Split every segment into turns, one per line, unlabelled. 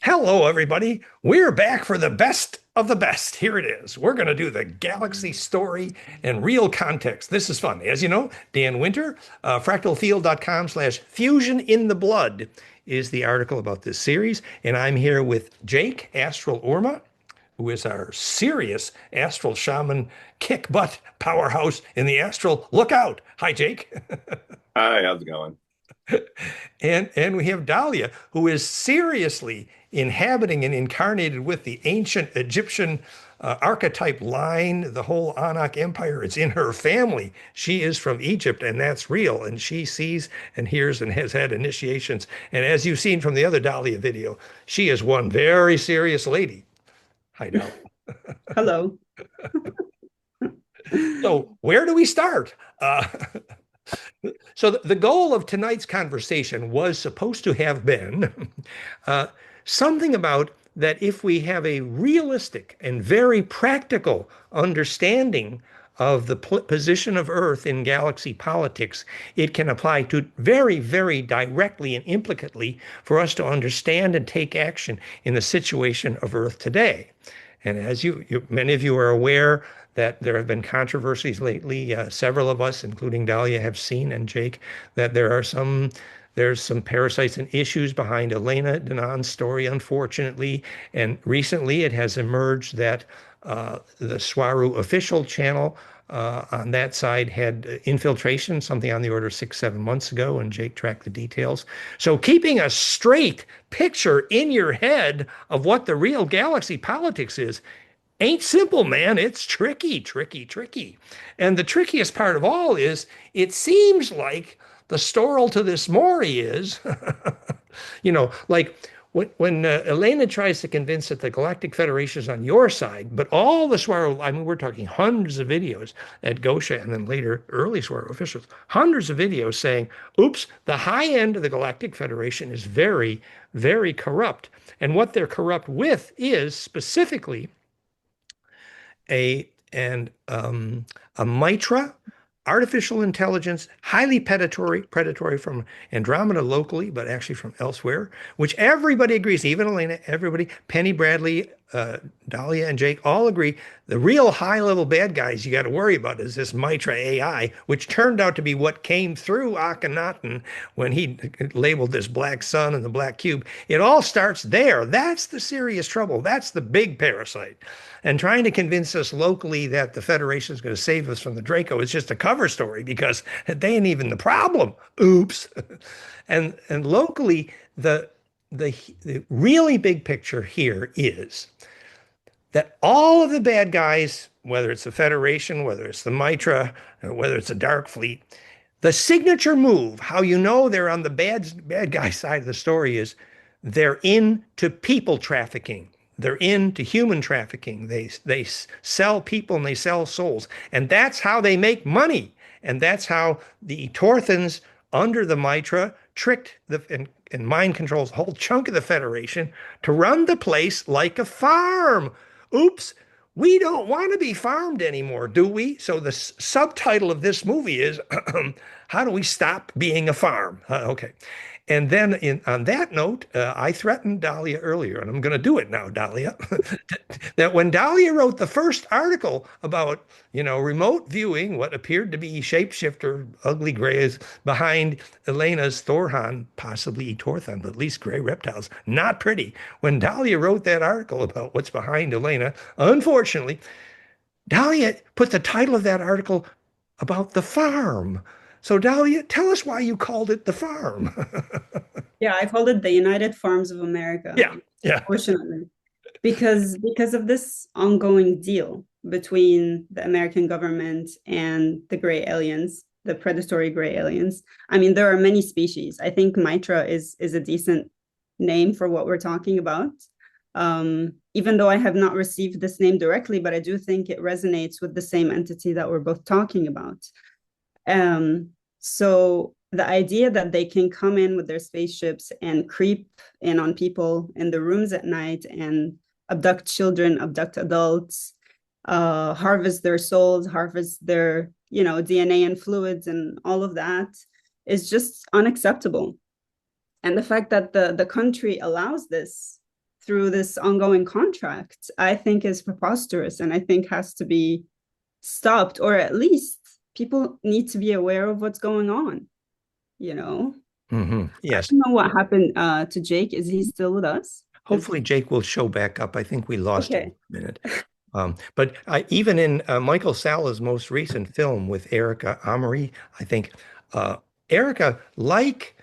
Hello, everybody. We're back for the best of the best. Here it is. We're going to do the galaxy story in real context. This is fun. As you know, Dan Winter, fractalfield.com/fusion in the blood is the article about this series. And I'm here with Jake, Astral Urma, who is our serious astral shaman kick butt powerhouse in the astral. Look out. Hi, Jake.
Hi, how's it going?
And we have Dahlia, who is seriously inhabiting and incarnated with the ancient Egyptian archetype line, the whole Anak Empire. It's in her family. She is from Egypt, and that's real. And she sees and hears and has had initiations. And as you've seen from the other Dahlia video, she is one very serious lady. Hi, Dahlia.
Hello.
So where do we start? So the goal of tonight's conversation was supposed to have been something about that if we have a realistic and very practical understanding of the position of Earth in galaxy politics, it can apply to very, very directly and implicitly for us to understand and take action in the situation of Earth today. And as many of you are aware, that there have been controversies lately. Several of us, including Dahlia, have seen, and Jake, that there's some parasites and issues behind Elena Danan's story, unfortunately. And recently, it has emerged that the ዄAW-RE official channel on that side had infiltration, something on the order of 6, 7 months ago, and Jake tracked the details. So keeping a straight picture in your head of what the real galaxy politics is ain't simple, man. It's tricky, tricky, tricky. And the trickiest part of all is it seems like the story to this Maury is, like when Elena tries to convince that the Galactic Federation is on your side, but all the ዄAW-RE, I mean, we're talking hundreds of videos at Gosha and then later early ₦AW-RE officials, hundreds of videos saying, oops, the high end of the Galactic Federation is very, very corrupt. And what they're corrupt with is specifically a mitra, artificial intelligence, highly predatory from Andromeda locally, but actually from elsewhere, which everybody agrees, even Elena, everybody, Penny, Bradley, Dahlia, and Jake all agree the real high-level bad guys you got to worry about is this Mitra AI, which turned out to be what came through Akhenaten when he labeled this black sun and the black cube. It all starts there. That's the serious trouble. That's the big parasite. And trying to convince us locally that the Federation is going to save us from the Draco is just a cover story because they ain't even the problem. Oops. And locally, the really big picture here is that all of the bad guys, whether it's the Federation, whether it's the Mitra, or whether it's the Dark Fleet, the signature move, how you know they're on the bad guy side of the story is they're into people trafficking. They're into human trafficking. They sell people and they sell souls. And that's how they make money. And that's how the Etorthans under the Mitra tricked and mind controls a whole chunk of the Federation to run the place like a farm. Oops, we don't want to be farmed anymore, do we? So the subtitle of this movie is How Do We Stop Being a Farm? Okay. And then on that note, I threatened Dahlia earlier, and I'm going to do it now, Dahlia, that when Dahlia wrote the first article about, remote viewing, what appeared to be shapeshifter, ugly grays behind Elena's Thorhan, possibly Etorthan, but at least gray reptiles, not pretty. When Dahlia wrote that article about what's behind Elena, unfortunately, Dahlia put the title of that article about the farm. So, Dahlia, tell us why you called it the farm.
Yeah, I called it the United Farms of America,
Yeah, yeah.
fortunately, because of this ongoing deal between the American government and the gray aliens, the predatory gray aliens. I mean, there are many species. I think Mitra is a decent name for what we're talking about. Even though I have not received this name directly, but I do think it resonates with the same entity that we're both talking about. So the idea that they can come in with their spaceships and creep in on people in the rooms at night and abduct children, abduct adults, harvest their souls, harvest their, DNA and fluids and all of that is just unacceptable. And the fact that the country allows this through this ongoing contract, I think is preposterous and I think has to be stopped, or at least people need to be aware of what's going on, you know? I
Yes.
don't know what happened to Jake. Is he still with us? Is
Hopefully Jake will show back up. I think we lost him
okay.
for a minute. But even in Michael Sala's most recent film with Erica Amory, I think uh, Erica, like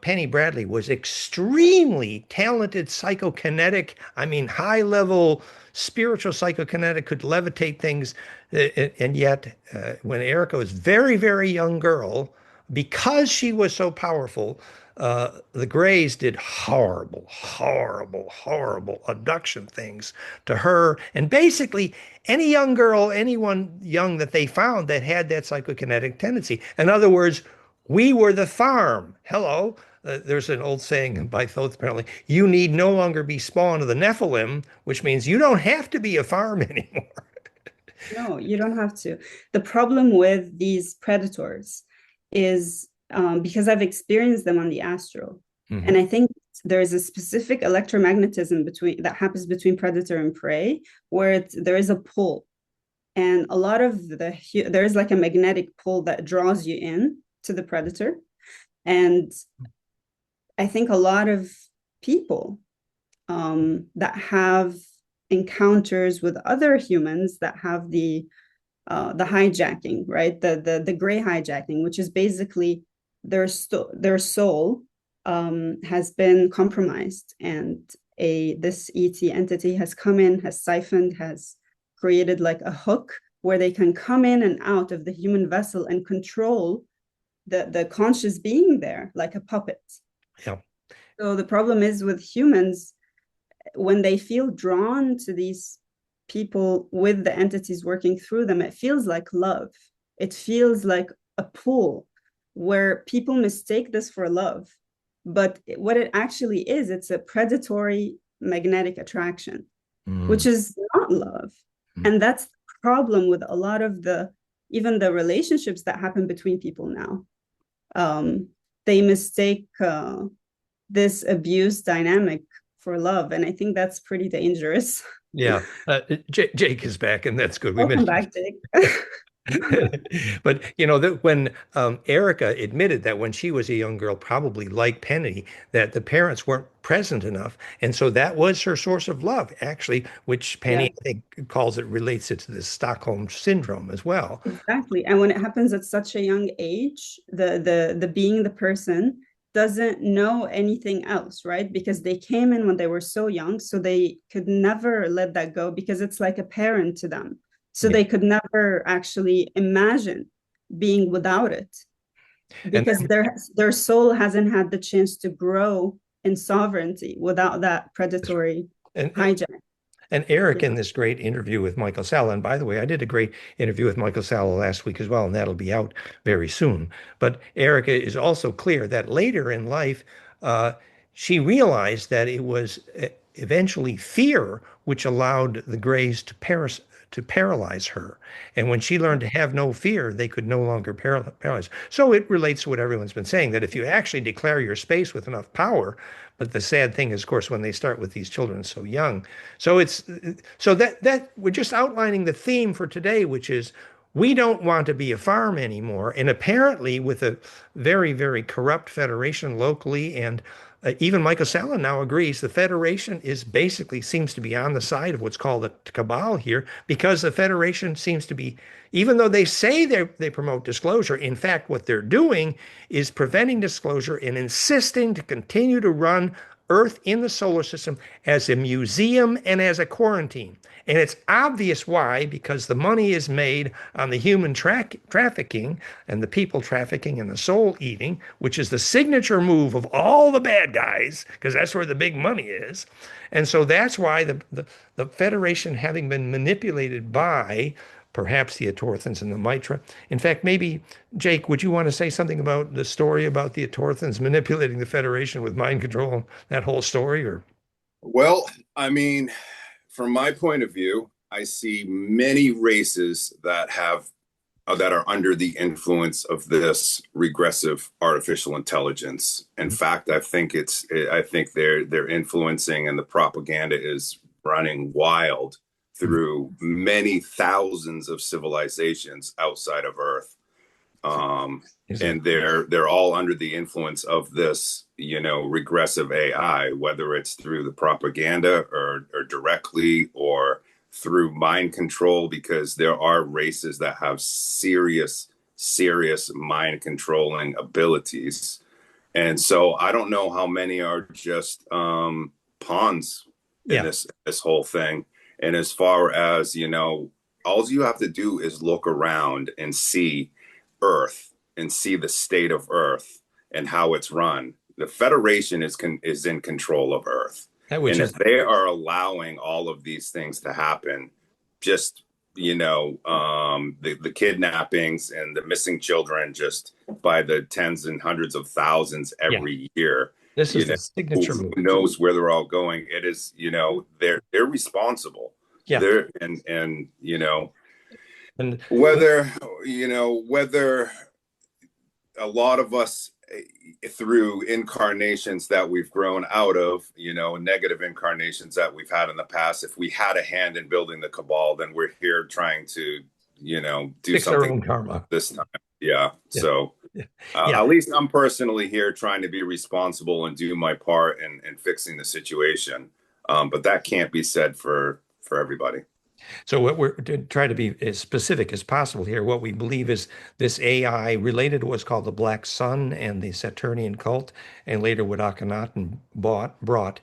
Penny Bradley, was extremely talented psychokinetic. I mean, high level spiritual psychokinetic, could levitate things. And yet, when Erica was very, very young girl, because she was so powerful, the Greys did horrible, horrible, horrible abduction things to her. And basically, any young girl, anyone young that they found that had that psychokinetic tendency. In other words, we were the farm. Hello. There's an old saying by Thoth, apparently, you need no longer be spawn of the Nephilim, which means you don't have to be a farm anymore.
No, you don't have to. The problem with these predators is because I've experienced them on the astral, and
Mhm.
I think there is a specific electromagnetism between that happens between predator and prey, where there is a pull, and a lot of there is like a magnetic pull that draws you in to the predator, and I think a lot of people that have encounters with other humans that have the hijacking, right? The gray hijacking, which is basically their soul has been compromised, and this ET entity has come in, has siphoned, has created like a hook where they can come in and out of the human vessel and control the conscious being there like a puppet.
Yeah.
So the problem is with humans, when they feel drawn to these people with the entities working through them, it feels like love. It feels like a pull where people mistake this for love. But what it actually is, it's a predatory magnetic attraction, which
Mm.
is not love. And that's the problem with a lot of even the relationships that happen between people now. They mistake this abuse dynamic for love. And I think that's pretty dangerous.
Yeah. Jake is back, and that's good. We
Welcome
mentioned.
back, Jake.
But that when Erica admitted that when she was a young girl, probably like Penny, that the parents weren't present enough, and so that was her source of love, actually, which Penny,
Yeah,
I think, calls it, relates it to the Stockholm syndrome as well.
exactly. And when it happens at such a young age, the being the person doesn't know anything else, right? Because they came in when they were so young, so they could never let that go because it's like a parent to them. So
Yeah,
they could never actually imagine being without it
and
because their soul hasn't had the chance to grow in sovereignty without that predatory
and
hijack.
And Eric,
Yeah,
in this great interview with Michael Salla, and by the way, I did a great interview with Michael Salla last week as well, and that'll be out very soon. But Eric is also clear that later in life, uh, she realized that it was eventually fear which allowed the Greys to paralyze her. And when she learned to have no fear, they could no longer paralyze. So it relates to what everyone's been saying, that if you actually declare your space with enough power, but the sad thing is, of course, when they start with these children so young. So that we're just outlining the theme for today, which is we don't want to be a farm anymore. And apparently, with a very, very corrupt federation locally, and even Michael Salla now agrees the federation is basically seems to be on the side of what's called a cabal here, because the federation seems to be, even though they say they promote disclosure, in fact, what they're doing is preventing disclosure and insisting to continue to run Earth in the solar system as a museum and as a quarantine. And it's obvious why, because the money is made on the human trafficking and the people trafficking and the soul eating, which is the signature move of all the bad guys, because that's where the big money is. And so that's why the Federation, having been manipulated by perhaps the Atorthans and the Mitra. In fact, maybe, Jake, would you want to say something about the story about the Atorthans manipulating the Federation with mind control, that whole story, or?
Well, I mean, from my point of view, I see many races that have that are under the influence of this regressive artificial intelligence. In fact, I think they're influencing, and the propaganda is running wild through many thousands of civilizations outside of Earth. And they're all under the influence of this, regressive AI, whether it's through the propaganda or directly or through mind control, because there are races that have serious, serious mind controlling abilities. And so I don't know how many are just pawns in this whole thing. And as far as, all you have to do is look around and see Earth and see the state of Earth and how it's run. The Federation is in control of Earth. And if they are allowing all of these things to happen, just, the kidnappings and the missing children just by the tens and hundreds of thousands every year.
This is the signature move.
Who knows where they're all going? It is, they're responsible.
Yeah.
And whether a lot of us through incarnations that we've grown out of, negative incarnations that we've had in the past, if we had a hand in building the cabal, then we're here trying to, do
fix
something
our own karma
this time. Yeah. So at least I'm personally here trying to be responsible and do my part in fixing the situation. But that can't be said for everybody.
So what we're to try to be as specific as possible here, what we believe is this AI related to what's called the Black Sun and the Saturnian cult, and later what Akhenaten brought,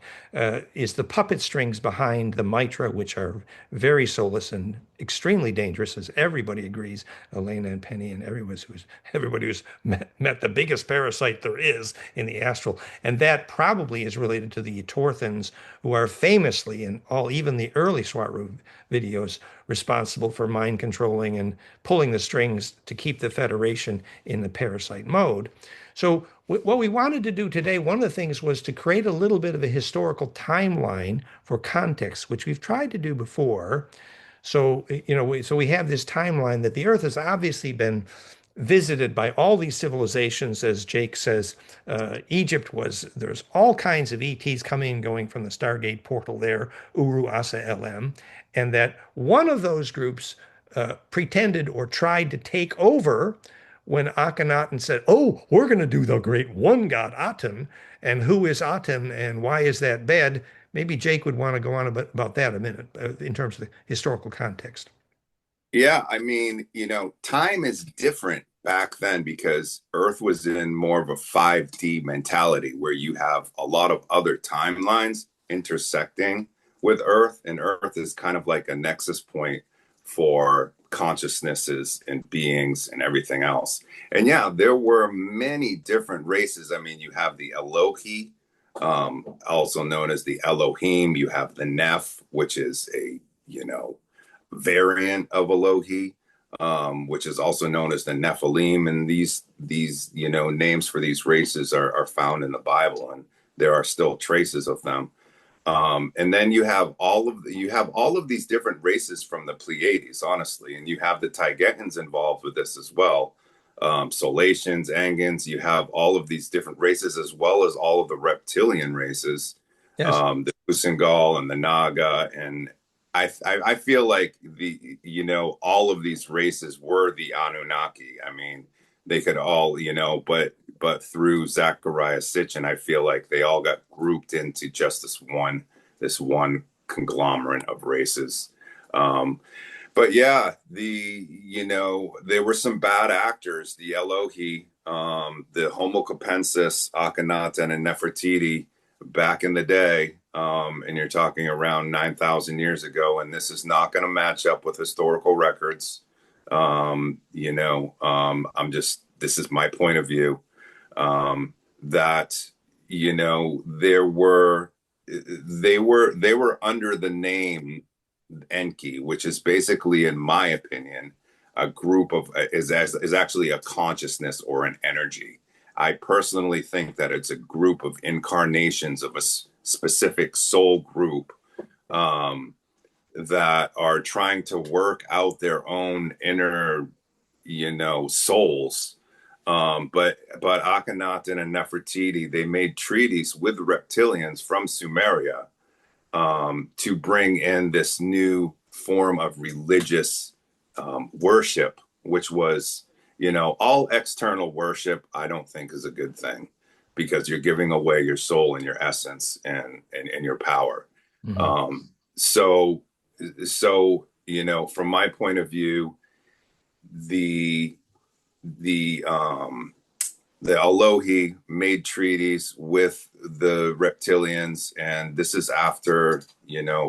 is the puppet strings behind the Mitra, which are very soulless and extremely dangerous, as everybody agrees, Elena and Penny and everybody who's met the biggest parasite there is in the astral. And that probably is related to the Torthans, who are famously in even the early ʼAW-RE videos responsible for mind controlling and pulling the strings to keep the Federation in the parasite mode. So what we wanted to do today, one of the things was to create a little bit of a historical timeline for context, which we've tried to do before. So, so we have this timeline that the Earth has obviously been visited by all these civilizations. As Jake says, there's all kinds of ETs coming and going from the Stargate portal there, Uru Asa LM, and that one of those groups pretended or tried to take over when Akhenaten said, "Oh, we're going to do the great one god Aten." And who is Aten and why is that bad? Maybe Jake would want to go on about that a minute in terms of the historical context.
Yeah, I mean, time is different back then because Earth was in more of a 5D mentality where you have a lot of other timelines intersecting with Earth, and Earth is kind of like a nexus point for consciousnesses and beings and everything else. And yeah, there were many different races. I mean, you have the Elohi, also known as the Elohim. You have the Neph, which is a, variant of Elohi, which is also known as the Nephilim. And these names for these races are found in the Bible, and there are still traces of them. And then you have all of these different races from the Pleiades, honestly, and you have the Taigetans involved with this as well. Solatians, Angans, you have all of these different races as well as all of the reptilian races, the Usangal and the Naga. And I feel like all of these races were the Anunnaki. I mean, they could all, but through Zachariah Sitchin, I feel like they all got grouped into just this one conglomerate of races. But yeah, there were some bad actors, the Elohi, the Homo capensis, Akhenaten, and Nefertiti back in the day. And you're talking around 9,000 years ago, and this is not going to match up with historical records. This is my point of view, that, they were under the name Enki, which is basically, in my opinion, a group of, is actually a consciousness or an energy. I personally think that it's a group of incarnations of a specific soul group, that are trying to work out their own inner souls. But Akhenaten and Nefertiti, they made treaties with the reptilians from Sumeria to bring in this new form of religious worship, which was, all external worship, I don't think is a good thing, because you're giving away your soul and your essence and your power.
Mm-hmm.
So, from my point of view, the Elohi made treaties with the reptilians, and this is after,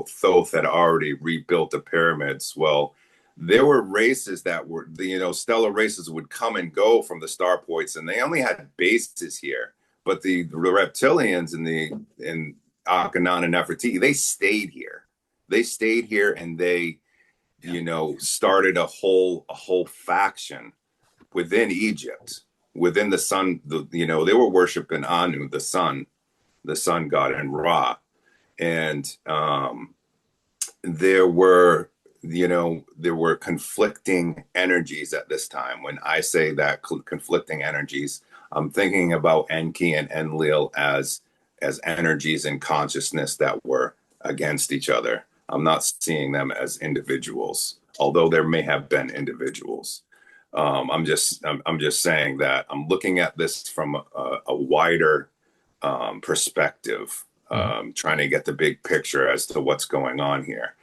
Thoth had already rebuilt the pyramids. Well, there were races that were, stellar races would come and go from the star points, and they only had bases here. But the reptilians in Akhenaten and Nefertiti, they stayed here. They stayed here, and they, started a whole faction within Egypt, within the sun. They were worshiping Anu, the sun god, and Ra, and there were conflicting energies at this time. When I say that conflicting energies, I'm thinking about Enki and Enlil as energies in consciousness that were against each other. I'm not seeing them as individuals, although there may have been individuals. I'm just saying that I'm looking at this from a wider perspective, trying to get the big picture as to what's going on here.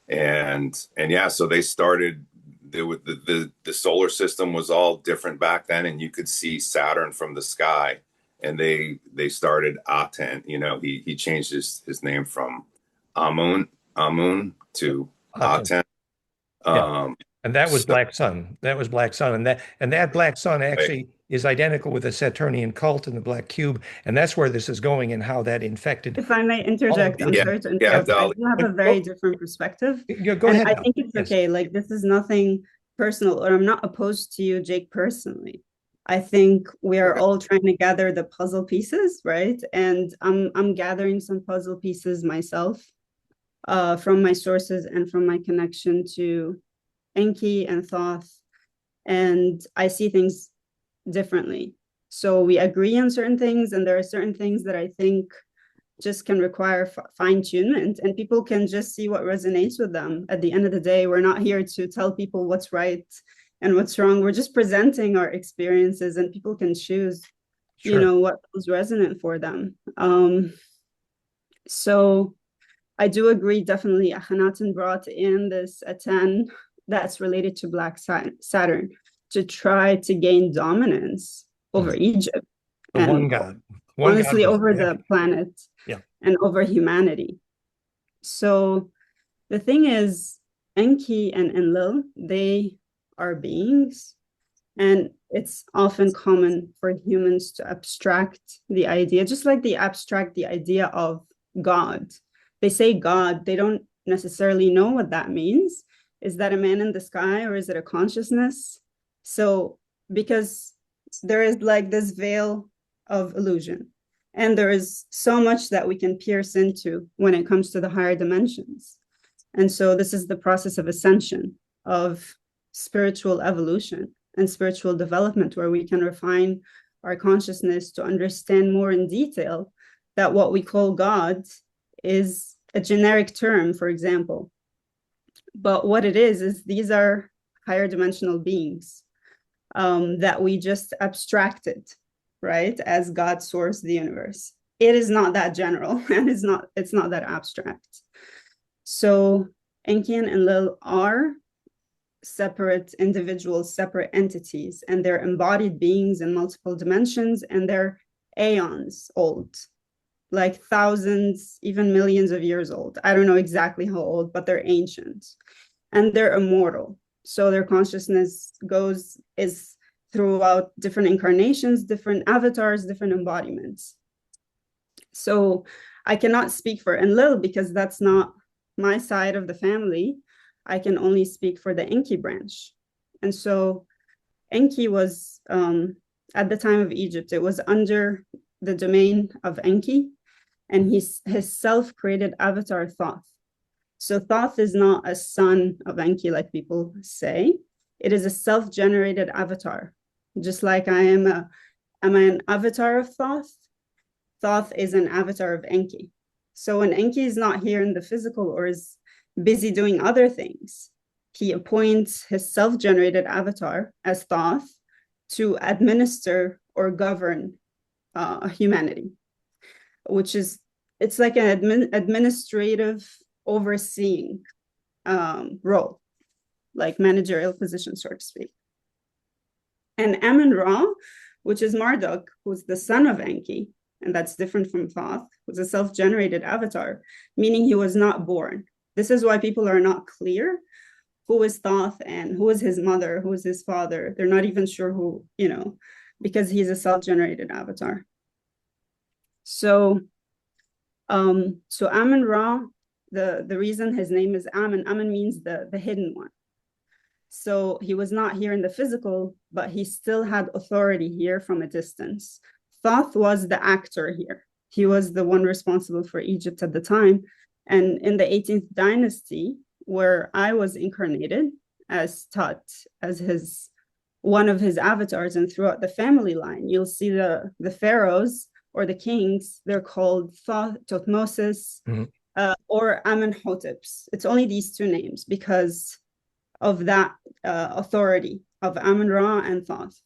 And yeah, so they started. The solar system was all different back then, and you could see Saturn from the sky. And they started Aten. He changed his name from Amun to Aten.
And that was Black Sun. That was Black Sun, and that Black Sun actually is identical with the Saturnian cult and the Black Cube, and that's where this is going and how that infected.
If I may interject, I'm sorry to interrupt. I do have a very different perspective.
Go ahead.
I think it's okay. Like, this is nothing personal, or I'm not opposed to you, Jake, personally. I think we are all trying to gather the puzzle pieces, right? And I'm gathering some puzzle pieces myself from my sources and from my connection to Enki and Thoth, and I see things differently. So we agree on certain things, and there are certain things that I think just can require fine-tunement, and people can just see what resonates with them. At the end of the day, we're not here to tell people what's right and what's wrong. We're just presenting our experiences, and people can choose, what feels resonant for them. So I do agree, definitely, Akhenaten brought in this Aten that's related to Black Saturn to try to gain dominance over Egypt.
And one god.
Honestly, over the planet and over humanity. So the thing is, Enki and Enlil, they are beings, and it's often common for humans to abstract the idea, just like they abstract the idea of God. They say God, they don't necessarily know what that means. Is that a man in the sky, or is it a consciousness? So, because there is like this veil of illusion, and there is so much that we can pierce into when it comes to the higher dimensions. And so this is the process of ascension, of spiritual evolution and spiritual development, where we can refine our consciousness to understand more in detail that what we call God is a generic term, for example. But what it is these are higher dimensional beings that we just abstracted, right, as God source the universe. It is not that general, and it's not that abstract. So Enki and Enlil are separate individuals, separate entities, and they're embodied beings in multiple dimensions, and they're aeons old, like thousands, even millions of years old. I don't know exactly how old, but they're ancient, and they're immortal. So their consciousness is throughout different incarnations, different avatars, different embodiments. So I cannot speak for Enlil because that's not my side of the family. I can only speak for the Enki branch. And so Enki was, at the time of Egypt, it was under the domain of Enki, and his self-created avatar Thoth. So Thoth is not a son of Enki like people say. It is a self-generated avatar. Just like am I an avatar of Thoth? Thoth is an avatar of Enki. So when Enki is not here in the physical or is busy doing other things, he appoints his self-generated avatar as Thoth to administer or govern humanity, which is, it's like an administrative overseeing role, like managerial position, so to speak. And Amun-Ra, which is Marduk, who's the son of Enki, and that's different from Thoth, was a self-generated avatar, meaning he was not born. This is why people are not clear who is Thoth and who is his mother, who is his father. They're not even sure who, because he's a self-generated avatar. So Amun-Ra, the reason his name is Amun means the hidden one. So he was not here in the physical, but he still had authority here from a distance. Thoth was the actor here. He was the one responsible for Egypt at the time. And in the 18th dynasty, where I was incarnated as Tut, as one of his avatars, and throughout the family line, you'll see the pharaohs or the kings, they're called Thoth, Thutmosis, or Amenhoteps. It's only these two names because of that authority of Amun-Ra and Thoth.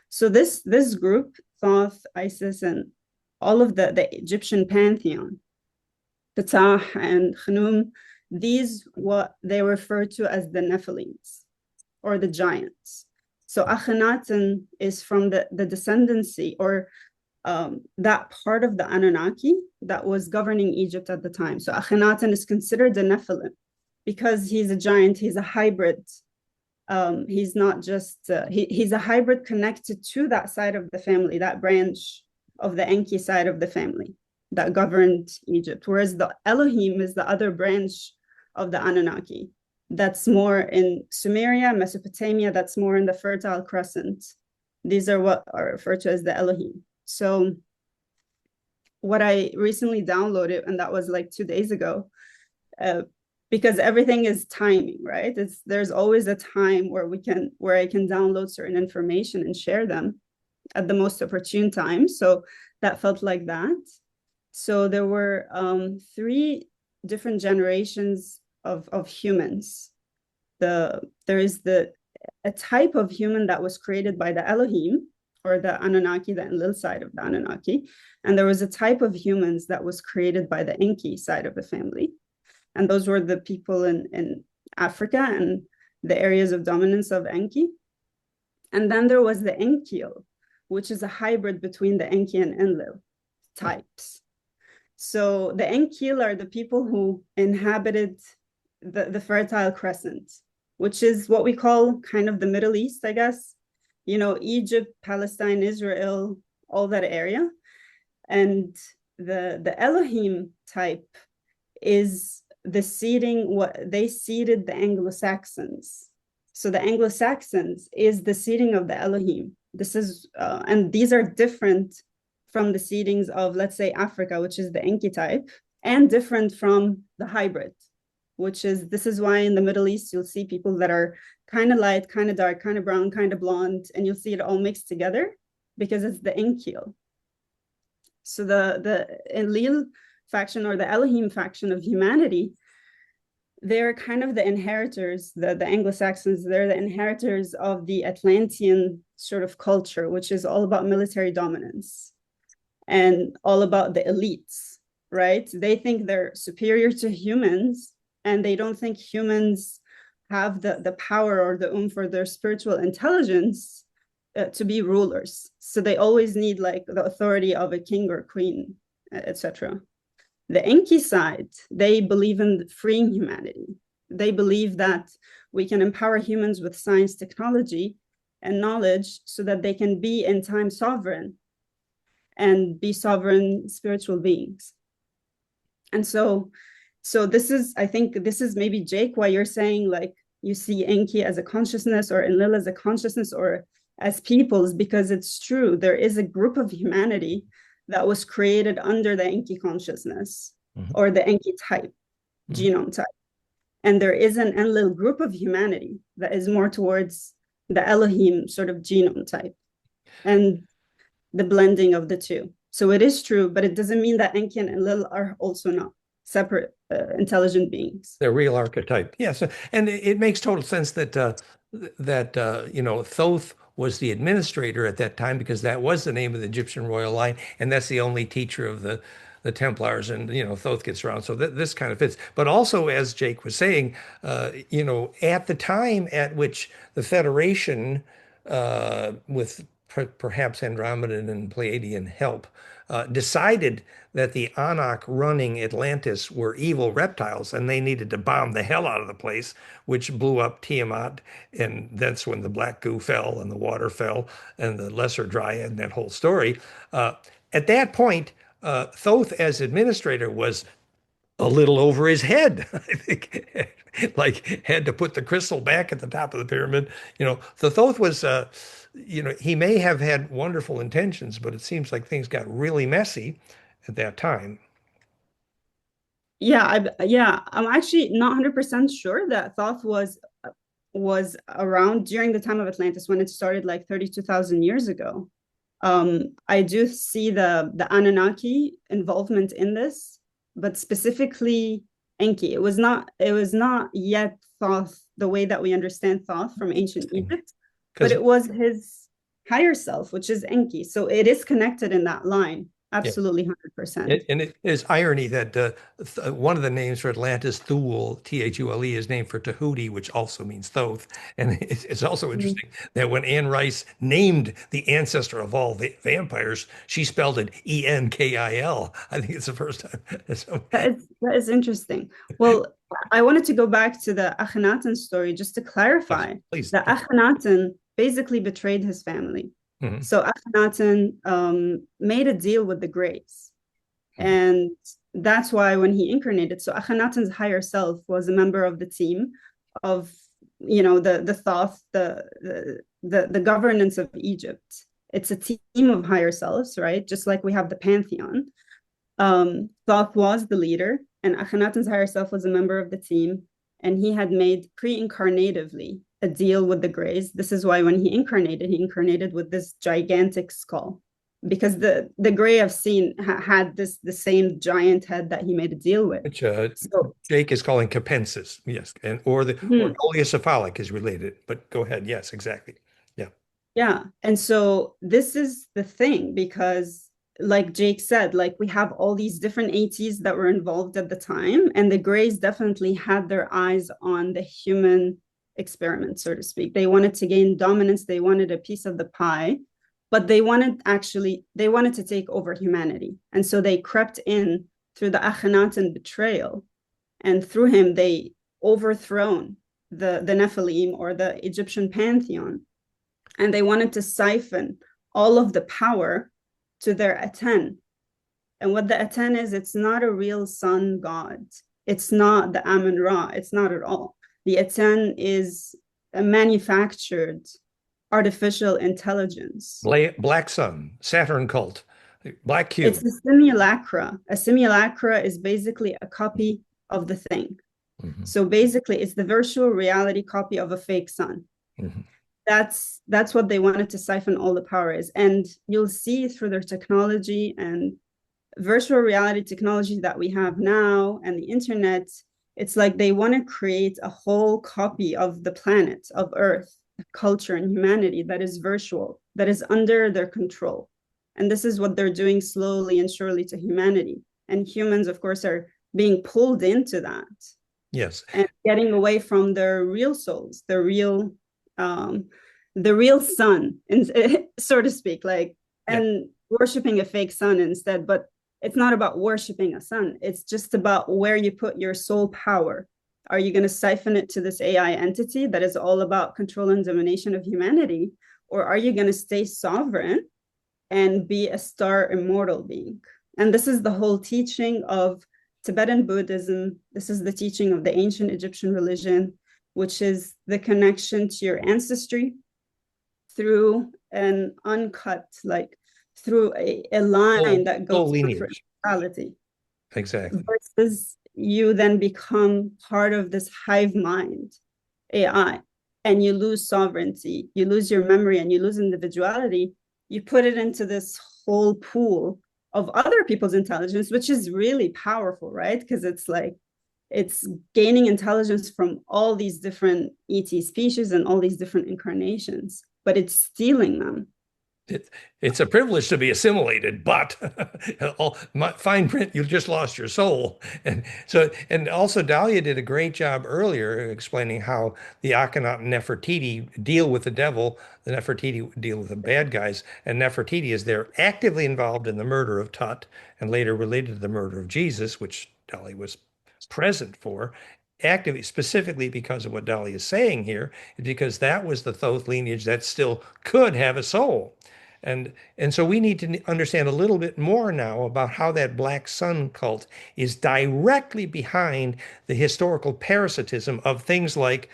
So this group, Thoth, Isis, and all of the Egyptian pantheon, Ptah and Khnum, these what they refer to as the Nephilims or the giants. So Akhenaten is from the descendancy or that part of the Anunnaki that was governing Egypt at the time. So Akhenaten is considered the Nephilim because he's a giant, he's a hybrid. He's not just, he's a hybrid connected to that side of the family, that branch of the Enki side of the family that governed Egypt. Whereas the Elohim is the other branch of the Anunnaki. That's more in Sumeria, Mesopotamia, that's more in the Fertile Crescent. These are what are referred to as the Elohim. So what I recently downloaded, and that was like 2 days ago, because everything is timing, right? There's always a time where I can download certain information and share them at the most opportune time. So that felt like that. So there were 3 different generations of humans. There is a type of human that was created by the Elohim, or the Anunnaki, the Enlil side of the Anunnaki. And there was a type of humans that was created by the Enki side of the family. And those were the people in Africa and the areas of dominance of Enki. And then there was the Enkiel, which is a hybrid between the Enki and Enlil types. So the Enkiel are the people who inhabited the Fertile Crescent, which is what we call kind of the Middle East, I guess. Egypt, Palestine, Israel, all that area. And the Elohim type is the seeding, what they seeded the Anglo-Saxons. So the Anglo-Saxons is the seeding of the Elohim. This is, and these are different from the seedings of, let's say, Africa, which is the Enki type, and different from the hybrid, this is why in the Middle East, you'll see people that are kind of light, kind of dark, kind of brown, kind of blonde, and you'll see it all mixed together because it's the Enkiel. So the Enlil faction or the Elohim faction of humanity, they're kind of the inheritors, the Anglo-Saxons, they're the inheritors of the Atlantean sort of culture, which is all about military dominance and all about the elites, right? They think they're superior to humans, and they don't think humans have the power or the oomph or their spiritual intelligence to be rulers. So they always need like the authority of a king or queen, etc. The Enki side, they believe in freeing humanity. They believe that we can empower humans with science, technology, and knowledge so that they can be in time sovereign and be sovereign spiritual beings. And so this is, I think this is maybe, Jake, why you're saying like you see Enki as a consciousness or Enlil as a consciousness or as peoples, because it's true. There is a group of humanity that was created under the Enki consciousness or the Enki type, genome type. And there is an Enlil group of humanity that is more towards the Elohim sort of genome type, and the blending of the two. So it is true, but it doesn't mean that Enki and Enlil are also not separate intelligent beings.
They're real archetype. Yes, and it makes total sense that Thoth was the administrator at that time because that was the name of the Egyptian royal line, and that's the only teacher of the Templars, and Thoth gets around. So this kind of fits. But also, as Jake was saying, at the time at which the Federation, with perhaps Andromedan and Pleiadian help, decided that the Anak running Atlantis were evil reptiles and they needed to bomb the hell out of the place, which blew up Tiamat. And that's when the black goo fell and the water fell and the lesser dryad and that whole story. At that point, Thoth as administrator was a little over his head. I think like had to put the crystal back at the top of the pyramid. The Thoth was, he may have had wonderful intentions, but it seems like things got really messy at that time.
Yeah, I'm actually not 100% sure that Thoth was around during the time of Atlantis when it started, like 32,000 years ago. I do see the Anunnaki involvement in this, but specifically Enki. It was not yet Thoth the way that we understand Thoth from ancient Egypt, but it was his higher self, which is Enki. So it is connected in that line. Absolutely, 100%.
And it is irony that one of the names for Atlantis, Thule, Thule, is named for Tahuti, which also means Thoth. And it's also interesting that when Anne Rice named the ancestor of all the vampires, she spelled it Enkil. I think it's the first time.
That is interesting. Well, I wanted to go back to the Akhenaten story just to clarify.
Please.
The Akhenaten basically betrayed his family.
Mm-hmm.
So Akhenaten made a deal with the Greys. And that's why when he incarnated, so Akhenaten's higher self was a member of the team of, the Thoth, the governance of Egypt. It's a team of higher selves, right? Just like we have the pantheon. Thoth was the leader, and Akhenaten's higher self was a member of the team, and he had made pre-incarnatively a deal with the Greys. This is why when he incarnated with this gigantic skull, because the Grey I've seen had the same giant head that he made a deal with.
Which Jake is calling capensis, yes, or Goliacephalic is related. But go ahead, yes, exactly, yeah.
Yeah, and so this is the thing, because like Jake said, like we have all these different ATs that were involved at the time, and the Greys definitely had their eyes on the human experiment, so to speak. They wanted to gain dominance, they wanted a piece of the pie, but they wanted to take over humanity. And so they crept in through the Akhenaten betrayal, and through him they overthrown the Nephilim, or the Egyptian pantheon, and they wanted to siphon all of the power to their Aten. And what the Aten is, it's not a real sun god. It's not the Amun-Ra. It's not at all. The Aten is a manufactured artificial intelligence.
Black sun, Saturn cult, black cube.
It's a simulacra. A simulacra is basically a copy of the thing. Mm-hmm. So basically, it's the virtual reality copy of a fake sun. Mm-hmm. That's what they wanted to siphon all the power is. And you'll see through their technology and virtual reality technology that we have now and the internet, it's like they want to create a whole copy of the planet, of Earth, culture, and humanity that is virtual, that is under their control. And this is what they're doing slowly and surely to humanity. And humans, of course, are being pulled into that.
Yes.
And getting away from their real souls, the real sun, so to speak, and worshiping a fake sun instead. But it's not about worshiping a sun. It's just about where you put your soul power. Are you going to siphon it to this AI entity that is all about control and domination of humanity? Or are you going to stay sovereign and be a star immortal being? And this is the whole teaching of Tibetan Buddhism. This is the teaching of the ancient Egyptian religion, which is the connection to your ancestry through an uncut, through a line that goes through reality.
Exactly.
Versus you then become part of this hive mind AI. and you lose sovereignty, you lose your memory, and you lose individuality, you put it into this whole pool of other people's intelligence, which is really powerful, right? Because it's like it's gaining intelligence from all these different ET species and all these different incarnations, but it's stealing them.
It's a privilege to be assimilated, but fine print, you just lost your soul. And so, and also Dahlia did a great job earlier explaining how the Akhenaten and Nefertiti deal with the devil, the Nefertiti deal with the bad guys, and Nefertiti is there actively involved in the murder of Tut and later related to the murder of Jesus, which Dahlia was present for. Actively, specifically because of what Dahlia is saying here, because that was the Thoth lineage that still could have a soul. And so we need to understand a little bit more now about how that black sun cult is directly behind the historical parasitism of things like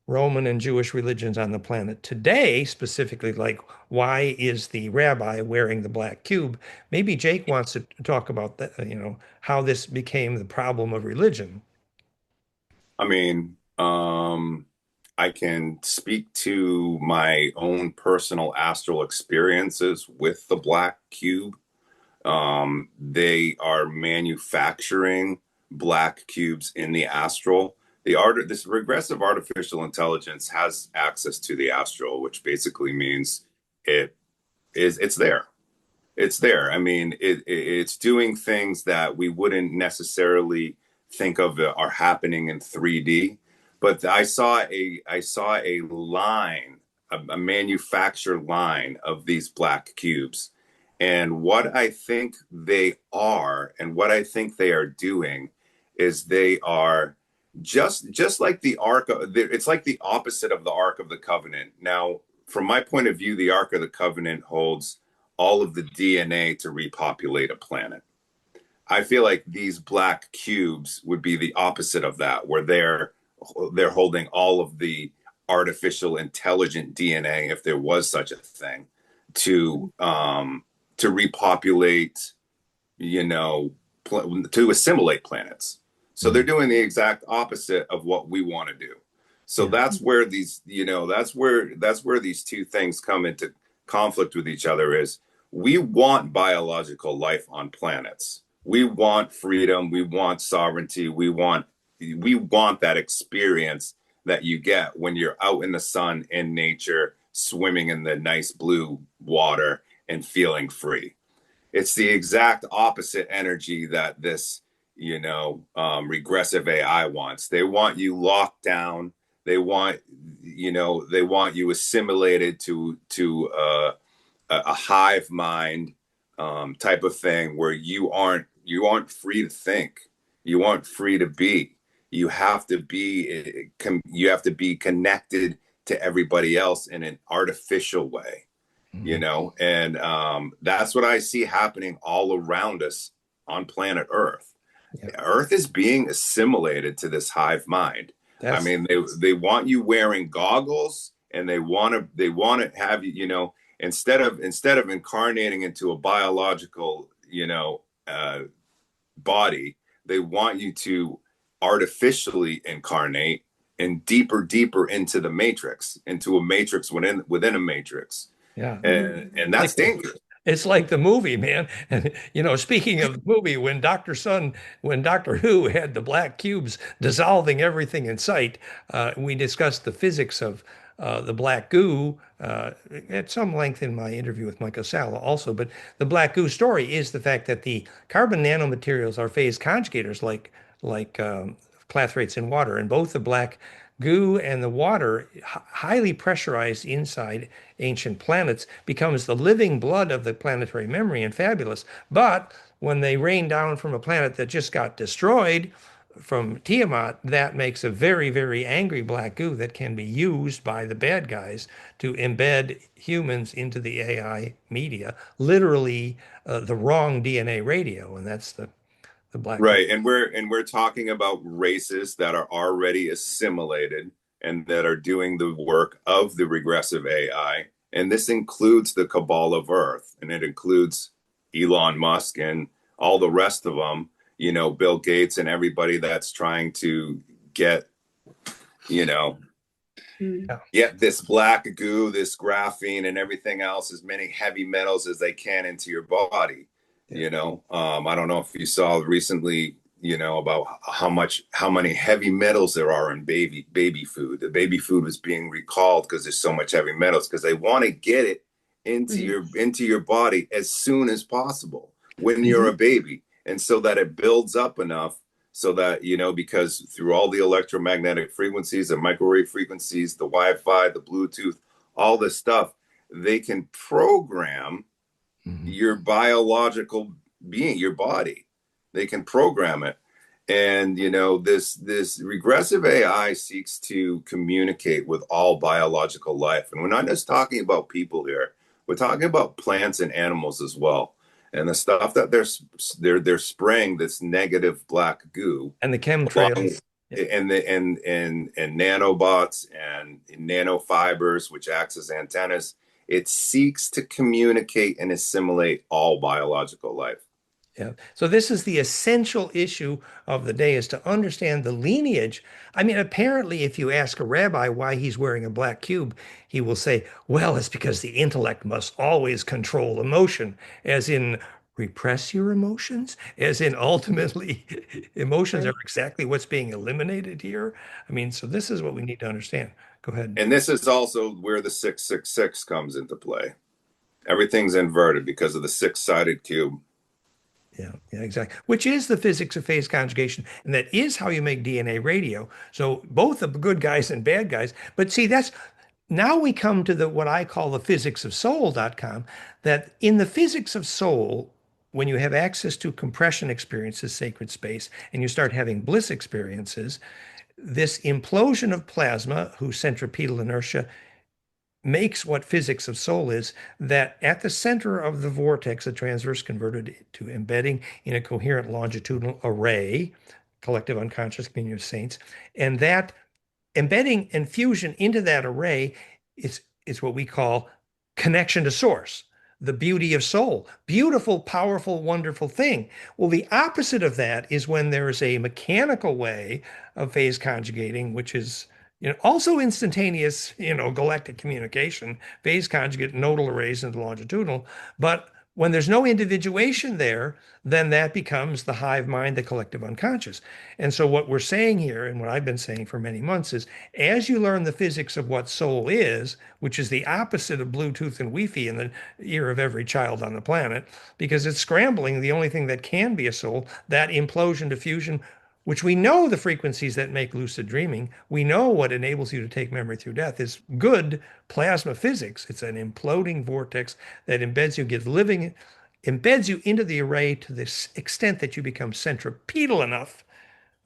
Roman and Jewish religions on the planet today, specifically like why is the rabbi wearing the black cube? Maybe Jake wants to talk about that, how this became the problem of religion.
I mean, I can speak to my own personal astral experiences with the black cube. They are manufacturing black cubes in the astral. This regressive artificial intelligence has access to the astral, which basically means it's there. It's there. I mean, it's doing things that we wouldn't necessarily think of are happening in 3D. But I saw a line, a manufactured line of these black cubes. And what I think they are and what I think they are doing is they are just like the Ark of, it's like the opposite of the Ark of the Covenant. Now, from my point of view, the Ark of the Covenant holds all of the DNA to repopulate a planet. I feel like these black cubes would be the opposite of that, where they're holding all of the artificial intelligent DNA, if there was such a thing, to repopulate, to assimilate planets. So they're doing the exact opposite of what we want to do. So that's where these, that's where these two things come into conflict with each other. Is we want biological life on planets. We want freedom. We want sovereignty. We want that experience that you get when you're out in the sun, in nature, swimming in the nice blue water and feeling free. It's the exact opposite energy that this, regressive AI wants. They want you locked down. They want you assimilated to a hive mind type of thing where you aren't free to think. You aren't free to be. You have to be connected to everybody else in an artificial way, and that's what I see happening all around us on planet Earth. Yeah. Earth is being assimilated to this hive mind. I mean, they want you wearing goggles, and they want to have you, instead of incarnating into a biological, body, they want you to artificially incarnate and deeper into the matrix, into a matrix within a matrix.
Yeah.
And that's dangerous.
It's like the movie, man. And, speaking of the movie, when Doctor Who had the black cubes dissolving everything in sight, we discussed the physics of the black goo at some length in my interview with Michael Sala also. But the black goo story is the fact that the carbon nanomaterials are phase conjugators like clathrates in water, and both the black goo and the water, highly pressurized inside ancient planets, becomes the living blood of the planetary memory and fabulous. But when they rain down from a planet that just got destroyed from Tiamat, that makes a very, very angry black goo that can be used by the bad guys to embed humans into the AI media, literally the wrong DNA radio, and that's the black
right. And we're talking about races that are already assimilated and that are doing the work of the regressive AI. And this includes the cabal of Earth, and it includes Elon Musk and all the rest of them, Bill Gates and everybody that's trying to get,
Mm.
Yet this black goo, this graphene, and everything else, as many heavy metals as they can into your body.
Yeah.
I don't know if you saw recently, about how many heavy metals there are in baby food. The baby food was being recalled because there's so much heavy metals, because they want to get it into your body as soon as possible when you're a baby, and so that it builds up enough so that, because through all the electromagnetic frequencies, the microwave frequencies, the Wi-Fi, the Bluetooth, all this stuff, they can program your biological being, your body. They can program it. And, this regressive AI seeks to communicate with all biological life. And we're not just talking about people here. We're talking about plants and animals as well. And the stuff that they're spraying, this negative black goo,
And the chemtrails.
and nanobots and nanofibers, which acts as antennas, it seeks to communicate and assimilate all biological life.
Yeah. So this is the essential issue of the day, is to understand the lineage. I mean, apparently, if you ask a rabbi why he's wearing a black cube, he will say, well, it's because the intellect must always control emotion, as in repress your emotions, as in ultimately emotions are exactly what's being eliminated here. I mean, so this is what we need to understand. Go ahead.
And this is also where the 666 comes into play. Everything's inverted because of the six-sided cube.
Yeah, exactly. Which is the physics of phase conjugation. And that is how you make DNA radio. So both the good guys and bad guys. But see, now we come to what I call the physics of soul.com, that in the physics of soul, when you have access to compression experiences, sacred space, and you start having bliss experiences, this implosion of plasma, whose centripetal inertia makes what physics of soul is, that at the center of the vortex, a transverse converted to embedding in a coherent longitudinal array, collective unconscious communion of saints, and that embedding and fusion into that array is what we call connection to source, the beauty of soul. Beautiful, powerful, wonderful thing. Well, the opposite of that is when there is a mechanical way of phase conjugating, which is also instantaneous, galactic communication, phase conjugate nodal arrays into longitudinal. But when there's no individuation there, then that becomes the hive mind, the collective unconscious. And so what we're saying here, and what I've been saying for many months, is as you learn the physics of what soul is, which is the opposite of Bluetooth and Wi-Fi in the ear of every child on the planet, because it's scrambling the only thing that can be a soul, that implosion to fusion, which we know the frequencies that make lucid dreaming. We know what enables you to take memory through death is good plasma physics. It's an imploding vortex that embeds you into the array to this extent that you become centripetal enough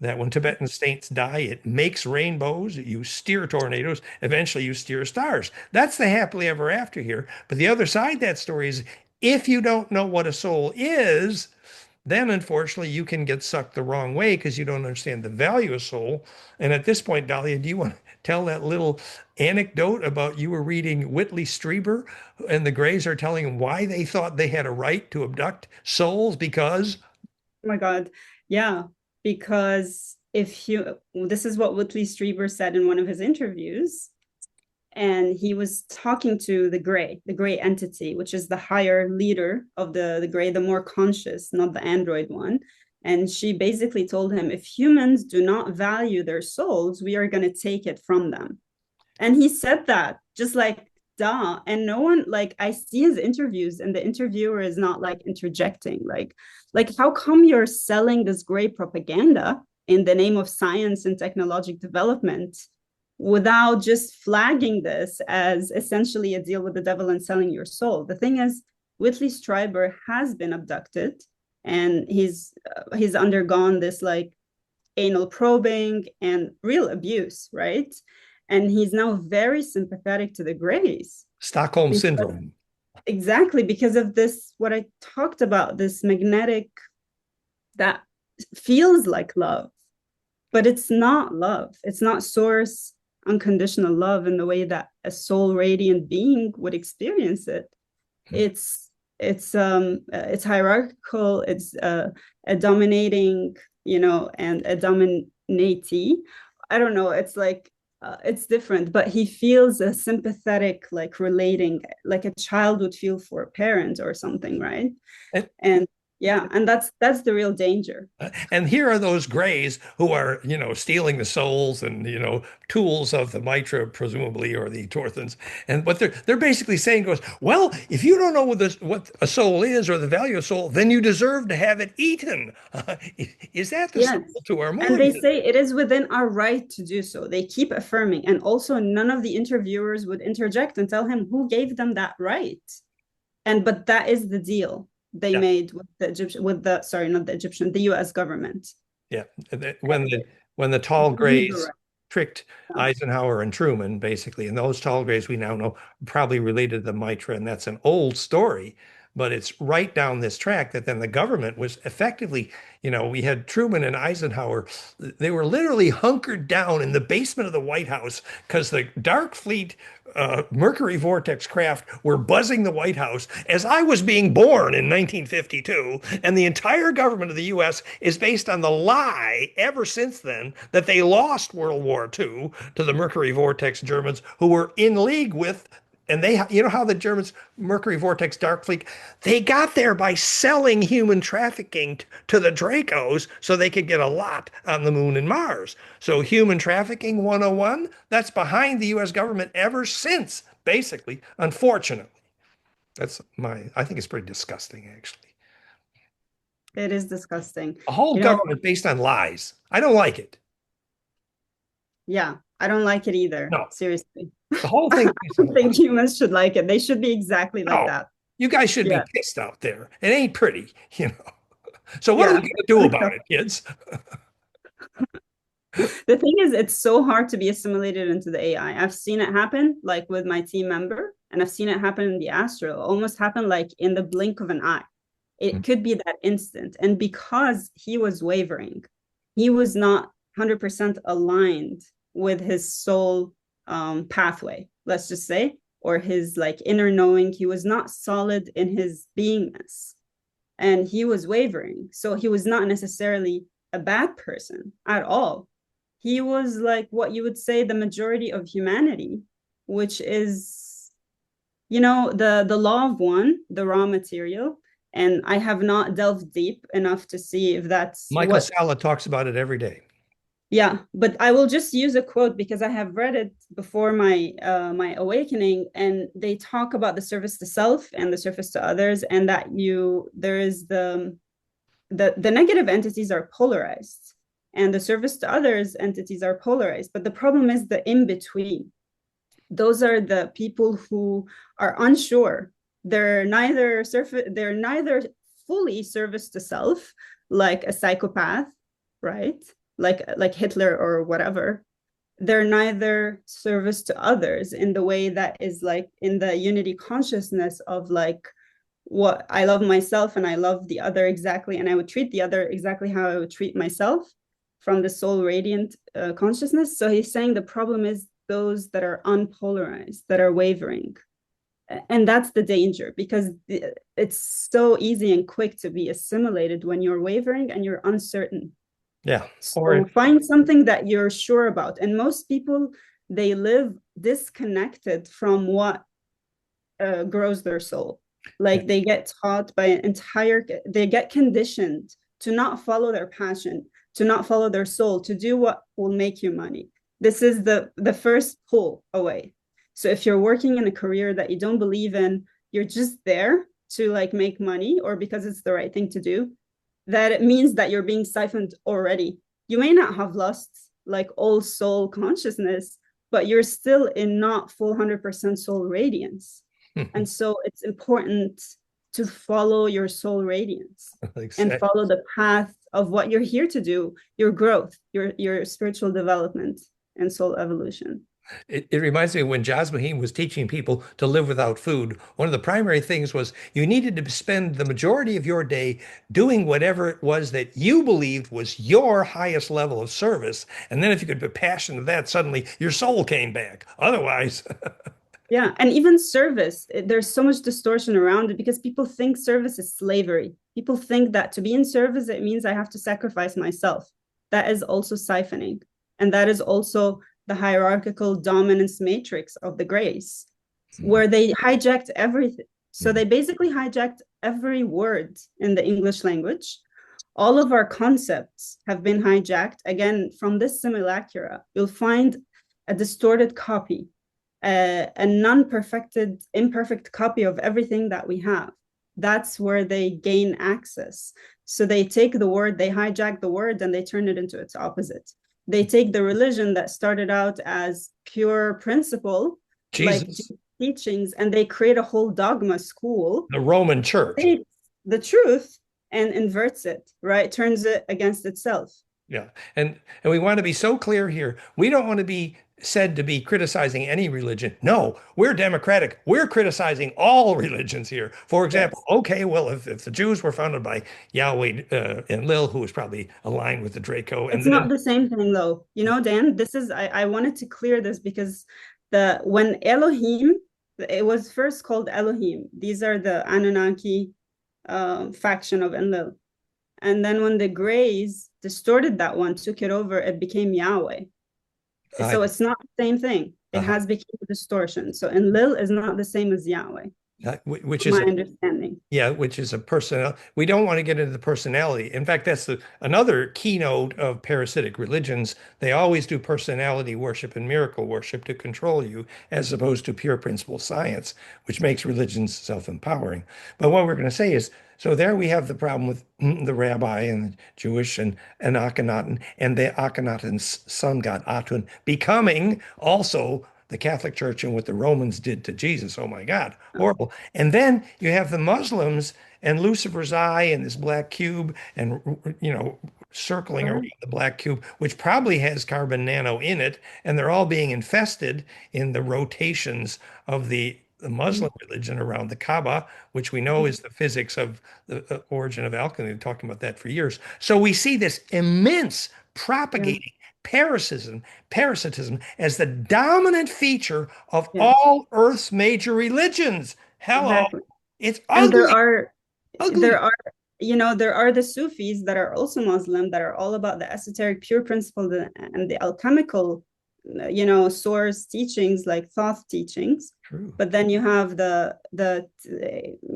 that when Tibetan saints die, it makes rainbows, you steer tornadoes, eventually you steer stars. That's the happily ever after here. But the other side of that story is, if you don't know what a soul is, then unfortunately you can get sucked the wrong way because you don't understand the value of soul. And at this point, Dahlia, do you want to tell that little anecdote about you were reading Whitley Strieber and the Greys are telling him why they thought they had a right to abduct souls because?
Oh my God. Yeah. Because this is what Whitley Strieber said in one of his interviews. And he was talking to the gray entity, which is the higher leader of the gray, the more conscious, not the android one. And she basically told him, if humans do not value their souls, we are going to take it from them. And he said that just like, duh. And no one, like, I see his interviews and the interviewer is not like interjecting. Like how come you're selling this gray propaganda in the name of science and technological development without just flagging this as essentially a deal with the devil and selling your soul? The thing is, Whitley Strieber has been abducted and he's undergone this like anal probing and real abuse, right? And he's now very sympathetic to the Greys.
Stockholm syndrome.
Exactly, because of this, what I talked about, this magnetic that feels like love, but it's not love. It's not source unconditional love in the way that a soul radiant being would experience it. It's hierarchical. It's a dominating, and a dominatee. I don't know. It's like it's different, but he feels a sympathetic, like relating, like a child would feel for a parent or something, right?
And,
And yeah, and that's the real danger.
and here are those grays who are, stealing the souls and, tools of the Mitra, presumably, or the Torthans. And what they're basically saying goes, well, if you don't know what a soul is or the value of soul, then you deserve to have it eaten. Is that the
Yes.
soul to our
And they
moon?
say it is within our right to do so. They keep affirming. And also none of the interviewers would interject and tell him who gave them that right. But that is the deal they
Yeah.
made with the Egyptian, sorry, not the Egyptian, the US government.
Yeah. When the tall grays tricked
Yeah.
Eisenhower and Truman, basically, and those tall grays we now know are probably related to the Mitra, and that's an old story, but it's right down this track that then the government was effectively, we had Truman and Eisenhower, they were literally hunkered down in the basement of the White House because the Dark Fleet Mercury Vortex craft were buzzing the White House as I was being born in 1952. And the entire government of the US is based on the lie ever since then that they lost World War II to the Mercury Vortex Germans, who were in league with. And they, how the Germans, Mercury Vortex Dark Fleet, they got there by selling human trafficking to the Dracos so they could get a lot on the moon and Mars. So human trafficking 101, that's behind the US government ever since, basically, unfortunately. I think it's pretty disgusting, actually.
It is disgusting.
A whole government based on lies. I don't like it.
Yeah, I don't like it either.
No.
Seriously.
The whole thing.
I don't think humans should like it. They should be exactly like that.
You guys should be pissed out there. It ain't pretty, So what are we going to do about it, kids?
The thing is, it's so hard to be assimilated into the AI. I've seen it happen, like with my team member, and I've seen it happen in the astral. Almost happen like in the blink of an eye. It could be that instant. And because he was wavering, he was not 100% aligned with his soul pathway, let's just say, or his like inner knowing. He was not solid in his beingness, and he was wavering. So he was not necessarily a bad person at all. He was like what you would say the majority of humanity, which is, the law of one, the raw material. And I have not delved deep enough to see if that's
Michael Salla talks about it every day.
Yeah, but I will just use a quote because I have read it before my my awakening, and they talk about the service to self and the service to others, and that there is the negative entities are polarized, and the service to others entities are polarized. But the problem is the in between. Those are the people who are unsure. They're neither fully service to self, like a psychopath, right? Like Hitler or whatever. They're neither service to others in the way that is like in the unity consciousness of like what I love myself and I love the other exactly, and I would treat the other exactly how I would treat myself from the soul radiant consciousness. So he's saying the problem is those that are unpolarized, that are wavering. And that's the danger, because it's so easy and quick to be assimilated when you're wavering and you're uncertain.
Yeah.
So find something that you're sure about. And most people, they live disconnected from what grows their soul. Like they get taught by they get conditioned to not follow their passion, to not follow their soul, to do what will make you money. This is the first pull away. So if you're working in a career that you don't believe in, you're just there to like make money or because it's the right thing to do, that it means that you're being siphoned already. You may not have lost like all soul consciousness, but you're still in not full 100% soul radiance. And so it's important to follow your soul radiance and follow the path of what you're here to do, your growth, your spiritual development and soul evolution.
It reminds me of when Jasmine was teaching people to live without food. One of the primary things was you needed to spend the majority of your day doing whatever it was that you believed was your highest level of service. And then if you could be passionate to that, suddenly your soul came back. Otherwise.
Yeah. And even service, there's so much distortion around it because people think service is slavery. People think that to be in service, it means I have to sacrifice myself. That is also siphoning. And that is also the hierarchical dominance matrix of the Greys, where they hijacked everything. So they basically hijacked every word in the English language. All of our concepts have been hijacked. Again, from this simulacra, you'll find a distorted copy, a non-perfected, imperfect copy of everything that we have. That's where they gain access. So they take the word, they hijack the word, and they turn it into its opposite. They take the religion that started out as pure principle, like teachings, and they create a whole dogma school.
The Roman Church.
The truth and inverts it, right? Turns it against itself.
Yeah. And we want to be so clear here. We don't want to be said to be criticizing any religion. No, we're democratic. We're criticizing all religions here. For example, okay, well, if the Jews were founded by Yahweh Enlil, who was probably aligned with the Draco.
It's not the same thing, though. You know, Dan, this is, I wanted to clear this because when Elohim, it was first called Elohim. These are the Anunnaki faction of Enlil. And then when the Greys distorted that one, took it over, it became Yahweh. So it's not the same thing. It has become a distortion. So Enlil is not the same as Yahweh.
Which is
my understanding.
Yeah, which is a personal. We don't want to get into the personality. In fact, that's another keynote of parasitic religions. They always do personality worship and miracle worship to control you, as opposed to pure principle science, which makes religions self-empowering. But what we're going to say is, so there we have the problem with the rabbi and the Jewish and Akhenaten, and the Akhenaten's son god Atun becoming also the Catholic Church and what the Romans did to Jesus. Oh my God, horrible. And then you have the Muslims and Lucifer's eye and this black cube and, circling around the black cube, which probably has carbon nano in it. And they're all being infested in the rotations of the Muslim religion around the Kaaba, which we know is the physics of the origin of alchemy. We've been talking about that for years. So we see this immense propagating parasitism as the dominant feature of all Earth's major religions. Hello, exactly. It's ugly.
And there are the Sufis that are also Muslim that are all about the esoteric pure principle and the alchemical source teachings like Thoth teachings.
True.
But then you have the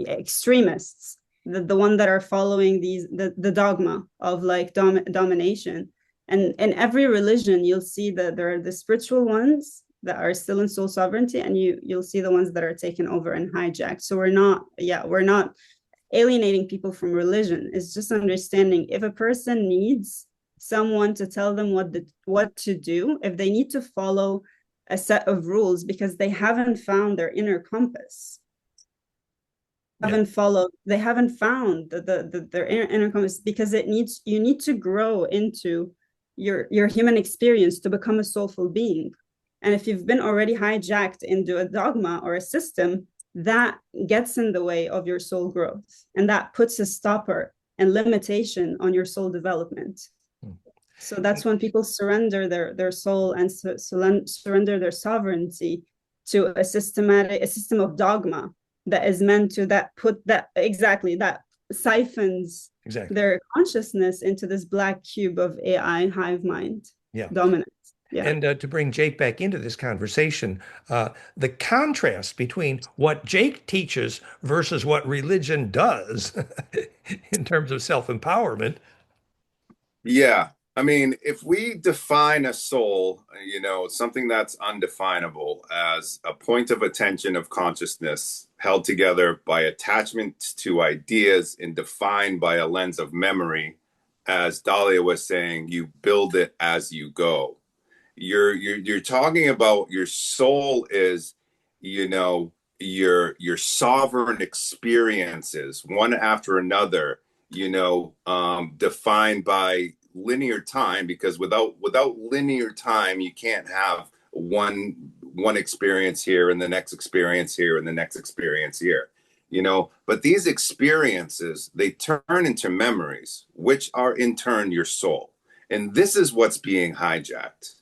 extremists, the one that are following the dogma of like domination. And in every religion, you'll see that there are the spiritual ones that are still in soul sovereignty, and you'll see the ones that are taken over and hijacked. So we're not alienating people from religion. It's just understanding if a person needs someone to tell them what to do, if they need to follow a set of rules because they haven't found their inner compass. They haven't found their inner compass because you need to grow into your human experience to become a soulful being. And if you've been already hijacked into a dogma or a system, that gets in the way of your soul growth. And that puts a stopper and limitation on your soul development. So that's when people surrender their soul and surrender their sovereignty to a system of dogma that is meant to that siphons their consciousness into this black cube of AI hive mind dominance. Yeah.
And to bring Jake back into this conversation, the contrast between what Jake teaches versus what religion does in terms of self-empowerment.
Yeah. I mean, if we define a soul, something that's undefinable as a point of attention of consciousness held together by attachment to ideas and defined by a lens of memory, as DALIA was saying, you build it as you go. You're talking about your soul is, your sovereign experiences, one after another, defined by linear time, because without linear time, you can't have one experience here and the next experience here and the next experience here, but these experiences, they turn into memories, which are in turn your soul. And this is what's being hijacked.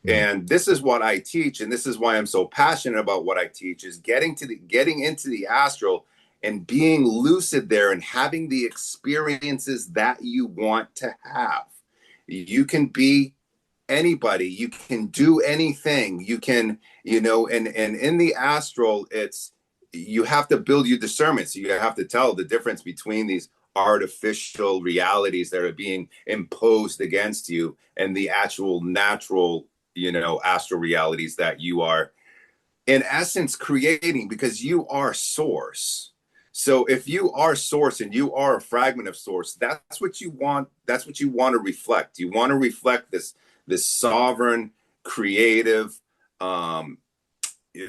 And this is what I teach, and this is why I'm so passionate about what I teach, is getting into the astral and being lucid there and having the experiences that you want to have. You can be anybody. You can do anything. You can, and in the astral, you have to build your discernment. So you have to tell the difference between these artificial realities that are being imposed against you and the actual natural, astral realities that you are in essence creating, because you are source. So if you are source and you are a fragment of source, that's what you want. That's what you want to reflect. You want to reflect this sovereign, creative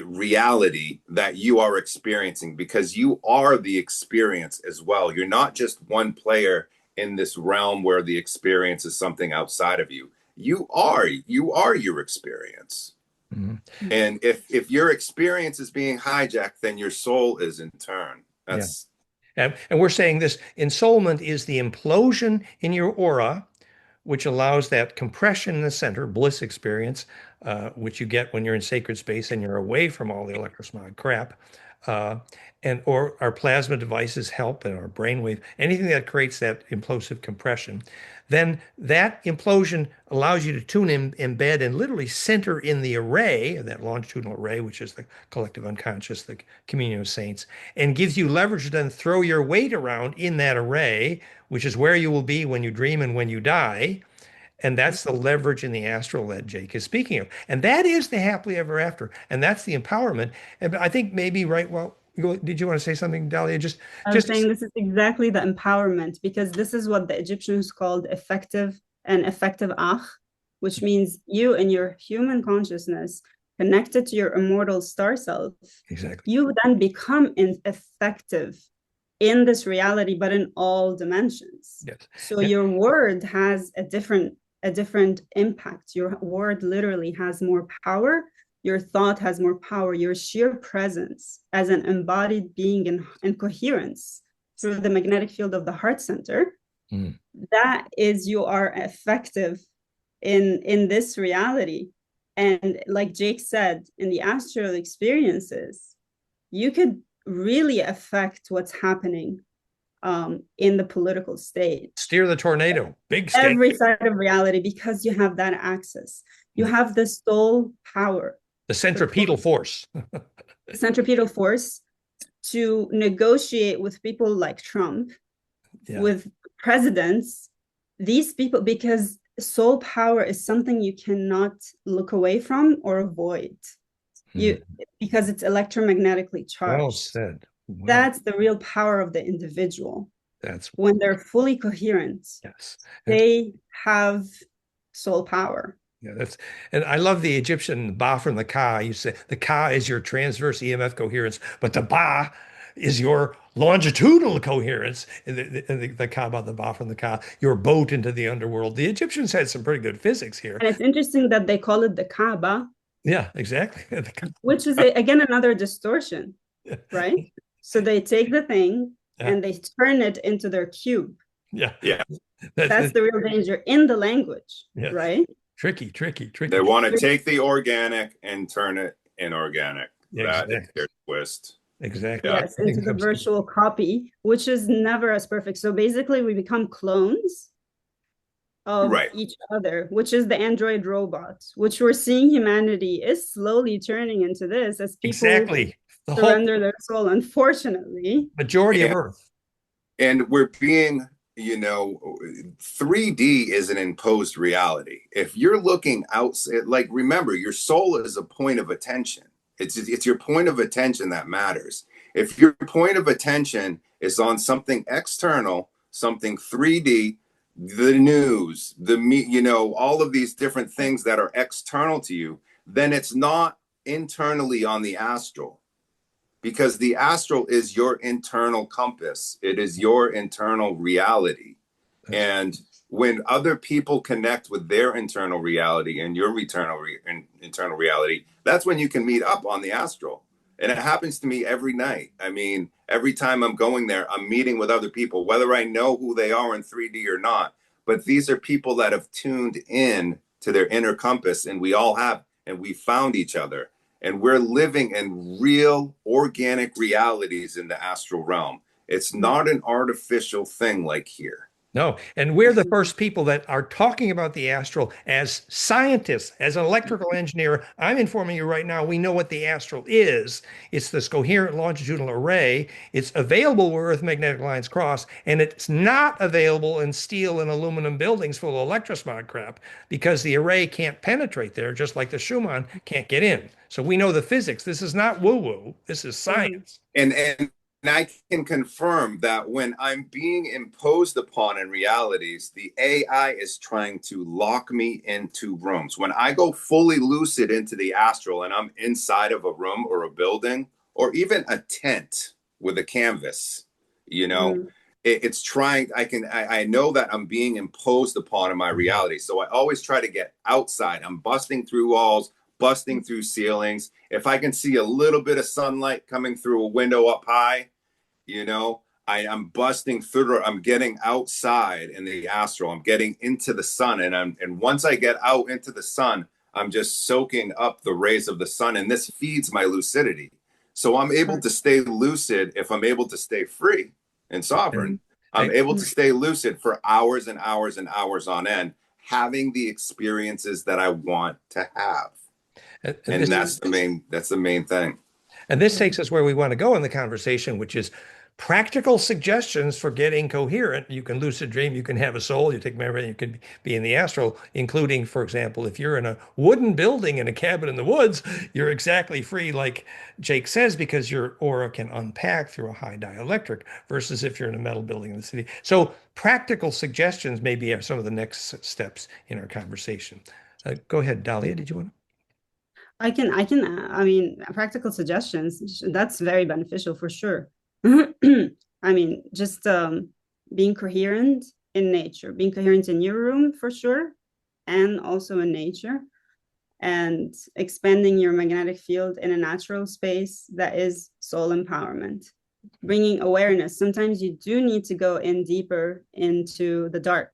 reality that you are experiencing, because you are the experience as well. You're not just one player in this realm where the experience is something outside of you. You are your experience.
Mm-hmm.
And if your experience is being hijacked, then your soul is in turn. That's
And we're saying this ensoulment is the implosion in your aura, which allows that compression in the center, bliss experience, which you get when you're in sacred space and you're away from all the electrosmog crap. Or our plasma devices help, and our brainwave, anything that creates that implosive compression. Then that implosion allows you to tune in, embed, and literally center in the array, that longitudinal array, which is the collective unconscious, the communion of saints, and gives you leverage to then throw your weight around in that array, which is where you will be when you dream and when you die. And that's the leverage in the astral that Jake is speaking of. And that is the happily ever after. And that's the empowerment. And I think maybe, right, well, did you want to say something, Dalia?
I was saying this is exactly the empowerment, because this is what the Egyptians called effective ach, which means you in your human consciousness connected to your immortal star self.
Exactly.
You then become effective in this reality, but in all dimensions.
Yes.
So your word has a different impact. Your word literally has more power. Your thought has more power. Your sheer presence as an embodied being in coherence through the magnetic field of the heart center, that is, you are effective in this reality. And like Jake said, in the astral experiences, you could really affect what's happening in the political state.
Steer the tornado, big state.
Every side of reality, because you have that access. You have the soul power.
The centripetal force.
Centripetal force to negotiate with people like Trump, with presidents, these people, because soul power is something you cannot look away from or avoid. Because it's electromagnetically charged.
Well said. Well,
that's the real power of the individual.
That's
when they're fully coherent.
Yes.
They have soul power.
Yeah, and I love the Egyptian ba from the ka. You say the ka is your transverse EMF coherence, but the ba is your longitudinal coherence. And the ka about the ba from the ka, your boat into the underworld. The Egyptians had some pretty good physics here.
And it's interesting that they call it the Kaaba.
Yeah, exactly.
Which is, again, another distortion, right? So they take the thing and they turn it into their cube.
Yeah.
That's the real danger in the language, right?
Tricky.
They want to take the organic and turn it inorganic.
Yeah,
that is their twist.
Exactly.
Yes, into the virtual copy, which is never as perfect. So basically, we become clones of each other, which is the android robots, which we're seeing humanity is slowly turning into this as people surrender their soul, unfortunately.
Majority of Earth.
And we're being, 3D is an imposed reality. If you're looking outside, like, remember, your soul is a point of attention. It's your point of attention that matters. If your point of attention is on something external, something 3D, the news, all of these different things that are external to you, then it's not internally on the astral, because the astral is your internal compass. It is your internal reality. And when other people connect with their internal reality and your internal reality, that's when you can meet up on the astral. And it happens to me every night. I mean, every time I'm going there, I'm meeting with other people, whether I know who they are in 3D or not. But these are people that have tuned in to their inner compass, and we all have, and we found each other. And we're living in real organic realities in the astral realm. It's not an artificial thing like here.
No, and we're the first people that are talking about the astral as scientists, as an electrical engineer. I'm informing you right now, we know what the astral is. It's this coherent longitudinal array. It's available where Earth magnetic lines cross, and it's not available in steel and aluminum buildings full of electrosmog crap because the array can't penetrate there, just like the Schumann can't get in. So we know the physics. This is not woo-woo. This is science.
And I can confirm that when I'm being imposed upon in realities, the AI is trying to lock me into rooms. When I go fully lucid into the astral and I'm inside of a room or a building or even a tent with a canvas, you know, it's trying, I know that I'm being imposed upon in my reality. So I always try to get outside. I'm busting through walls, busting through ceilings. If I can see a little bit of sunlight coming through a window up high, you know, I'm busting through. I'm getting outside in the astral. I'm getting into the sun, and once I get out into the sun, I'm just soaking up the rays of the sun, and this feeds my lucidity. So I'm able to stay lucid if I'm able to stay free and sovereign. I'm able to stay lucid for hours and hours and hours on end, having the experiences that I want to have. And that's the main thing.
And this takes us where we want to go in the conversation, which is practical suggestions for getting coherent. You can lucid dream, you can have a soul, you take memory, you can be in the astral, including, for example, if you're in a wooden building in a cabin in the woods, you're exactly free, like Jake says, because your aura can unpack through a high dielectric versus if you're in a metal building in the city. So practical suggestions may be some of the next steps in our conversation. Go ahead, Dalia, did you want to?
I mean, practical suggestions, that's very beneficial for sure. I mean, just being coherent in nature, being coherent in your room for sure, and also in nature, and expanding your magnetic field in a natural space that is soul empowerment, bringing awareness. Sometimes you do need to go in deeper into the dark,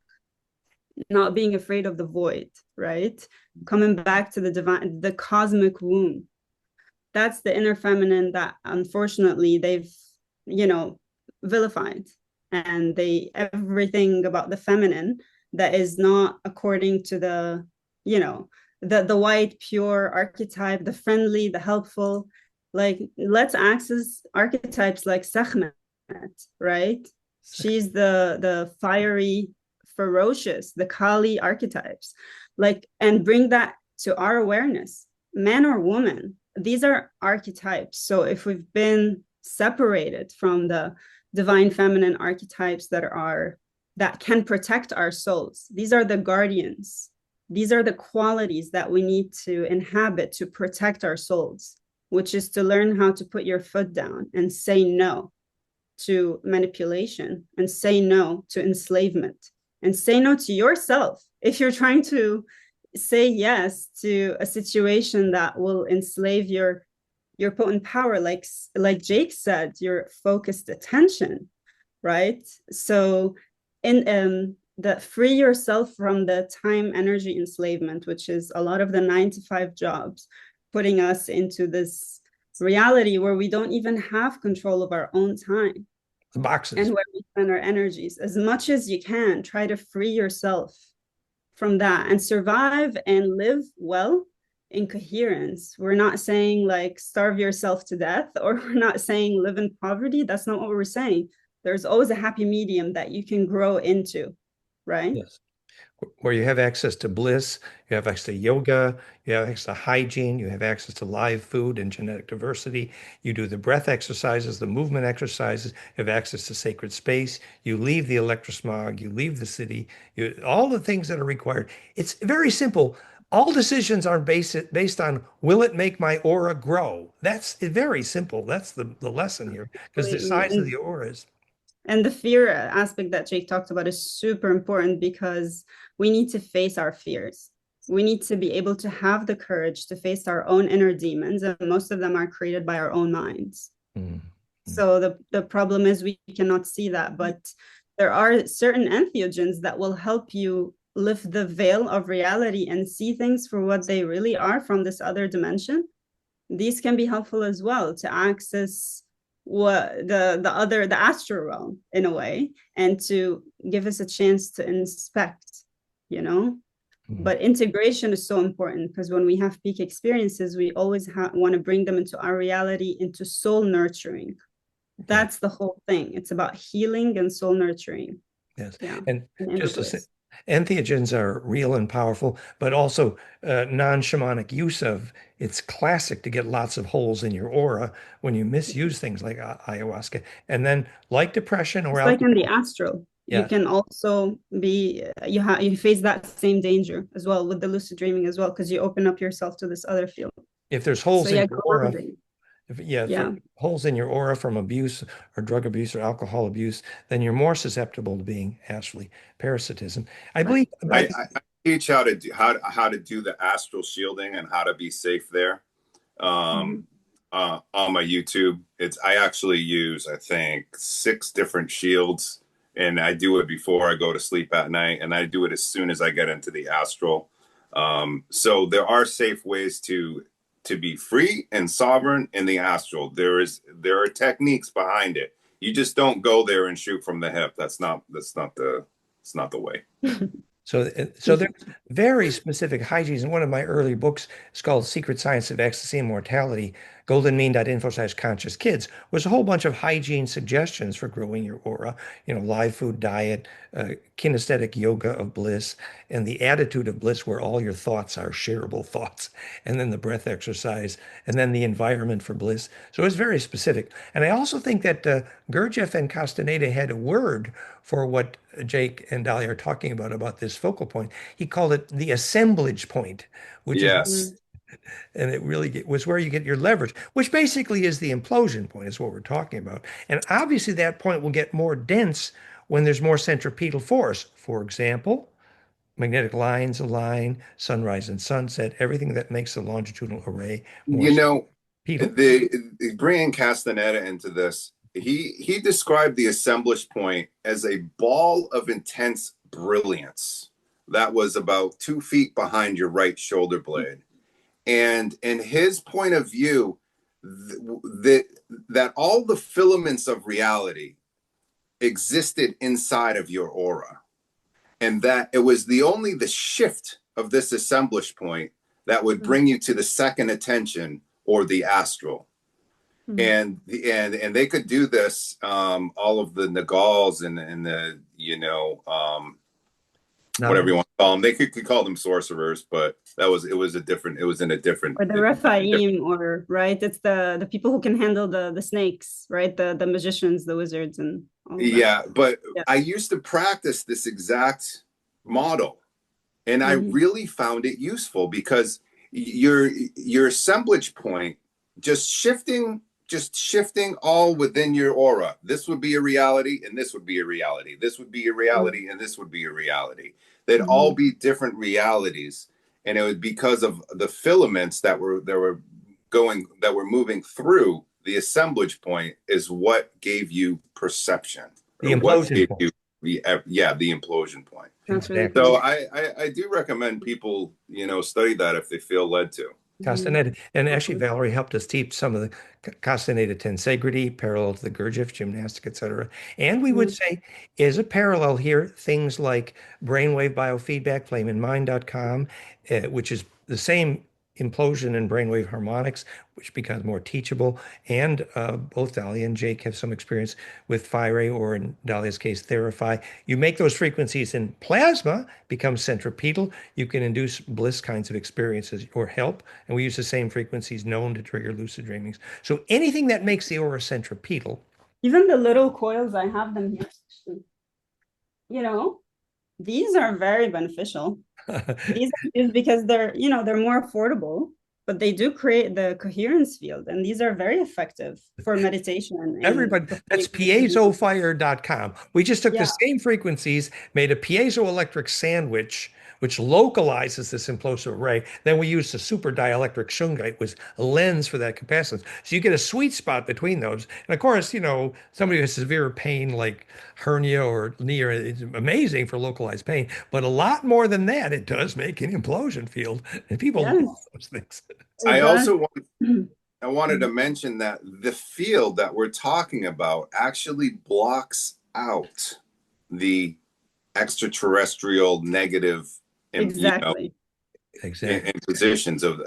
not being afraid of the void, right? Coming back to the divine, the cosmic womb. That's the inner feminine that unfortunately they've, vilified. And everything about the feminine that is not according to the white, pure archetype, the friendly, the helpful. Like, let's access archetypes like Sekhmet, right? She's the fiery, ferocious, the Kali archetypes, and bring that to our awareness, man or woman. These are archetypes. So if we've been separated from the divine feminine archetypes that can protect our souls, these are the guardians. These are the qualities that we need to inhabit to protect our souls, which is to learn how to put your foot down and say no to manipulation, and say no to enslavement, and say no to yourself. If you're trying to say yes to a situation that will enslave your potent power, like Jake said, your focused attention, right? So that free yourself from the time energy enslavement, which is a lot of the 9-to-5 jobs, putting us into this reality where we don't even have control of our own time.
The boxes.
And where we spend our energies. As much as you can, try to free yourself from that and survive and live well in coherence. We're not saying starve yourself to death, or we're not saying live in poverty. That's not what we're saying. There's always a happy medium that you can grow into, right?
Yes. Where you have access to bliss, you have access to yoga, you have access to hygiene, you have access to live food and genetic diversity. You do the breath exercises, the movement exercises, you have access to sacred space. You leave the electrosmog, you leave the city, all the things that are required. It's very simple. All decisions are based on, will it make my aura grow? That's very simple. That's the lesson here, because the size of the aura is.
And the fear aspect that Jake talked about is super important, because we need to face our fears. We need to be able to have the courage to face our own inner demons, and most of them are created by our own minds. Mm-hmm. So the problem is we cannot see that, but there are certain entheogens that will help you lift the veil of reality and see things for what they really are from this other dimension. These can be helpful as well to access the astral realm in a way, and to give us a chance to inspect, you know. But integration is so important, because when we have peak experiences, we always want to bring them into our reality, into soul nurturing. That's the whole thing. It's about healing and soul nurturing.
Yes.
Yeah.
And
And
just to say, entheogens are real and powerful, but also non-shamanic use of. It's classic to get lots of holes in your aura when you misuse things like ayahuasca. And then, like depression or
it's like in the
alcohol,
astral, you
yeah,
can also be you face that same danger as well with the lucid dreaming as well, because you open up yourself to this other field.
if there's
So
holes in
yeah,
your aura,
grounding.
for
Yeah.
holes in your aura from abuse or drug abuse or alcohol abuse, then you're more susceptible to being astrally parasitism. I believe,
I teach how to do how to do the astral shielding and how to be safe there. On my YouTube, I actually use, I think, 6 different shields, and I do it before I go to sleep at night, and I do it as soon as I get into the astral. So there are safe ways to be free and sovereign in the astral. There are techniques behind it. You just don't go there and shoot from the hip. That's not the way.
so there's very specific hygienes. And one of my early books is called Secret Science of Ecstasy and Mortality. goldenmean.info/conscious kids was a whole bunch of hygiene suggestions for growing your aura, live food diet, kinesthetic yoga of bliss, and the attitude of bliss where all your thoughts are shareable thoughts, and then the breath exercise, and then the environment for bliss. So it's very specific. And I also think that Gurdjieff and Castaneda had a word for what Jake and Dahlia are talking about this focal point. He called it the assemblage point, which is
Yes.
and it really was where you get your leverage, which basically is the implosion point, is what we're talking about. And obviously, that point will get more dense when there's more centripetal force. For example, magnetic lines align, sunrise and sunset, everything that makes the longitudinal array more centripetal.
Bringing Castaneda into this, he described the assemblage point as a ball of intense brilliance that was about 2 feet behind your right shoulder blade. And in his point of view, that all the filaments of reality existed inside of your aura, and that it was only the shift of this assemblage point that would bring you to the second attention or the astral. And they could do this, all of the Nagals and the whatever you want to call them. They could call them sorcerers, but it was in a different.
Or the Rephaim, or right, it's the people who can handle the snakes, right? The magicians, the wizards, and all of that.
Yeah, but I used to practice this exact model, and I really found it useful, because your assemblage point, just shifting all within your aura. This would be a reality, and this would be a reality. This would be a reality, and this would be a reality. They'd all be different realities, and it was because of the filaments that were moving through the assemblage point is what gave you perception.
The implosion point.
The implosion point.
That's really
So
cool.
I do recommend people, study that if they feel led to.
Castaneda. And actually, Valerie helped us teach some of the Castaneda tensegrity, parallel to the Gurdjieff gymnastic, etc. And we would say, is a parallel here, things like brainwave biofeedback, flameinmind.com, which is the same implosion and brainwave harmonics, which becomes more teachable. And both Dahlia and Jake have some experience with ʼAW-RE, or in Dahlia's case, Therify. You make those frequencies in plasma, become centripetal. You can induce bliss kinds of experiences or help. And we use the same frequencies known to trigger lucid dreamings. So anything that makes the aura centripetal.
Even the little coils, I have them here. These are very beneficial. These are used because they're more affordable, but they do create the coherence field, and these are very effective for meditation.
Everybody, that's piezofire.com. We just took the same frequencies, made a piezoelectric sandwich, which localizes this implosive array. Then we used a super dielectric shungite with a lens for that capacitance. So you get a sweet spot between those. And of course, somebody who has severe pain like hernia or knee, it's amazing for localized pain. But a lot more than that, it does make an implosion field. And people love those things.
I also want I wanted to mention that the field that we're talking about actually blocks out the extraterrestrial negative,
Exactly.
Exactly.
in positions of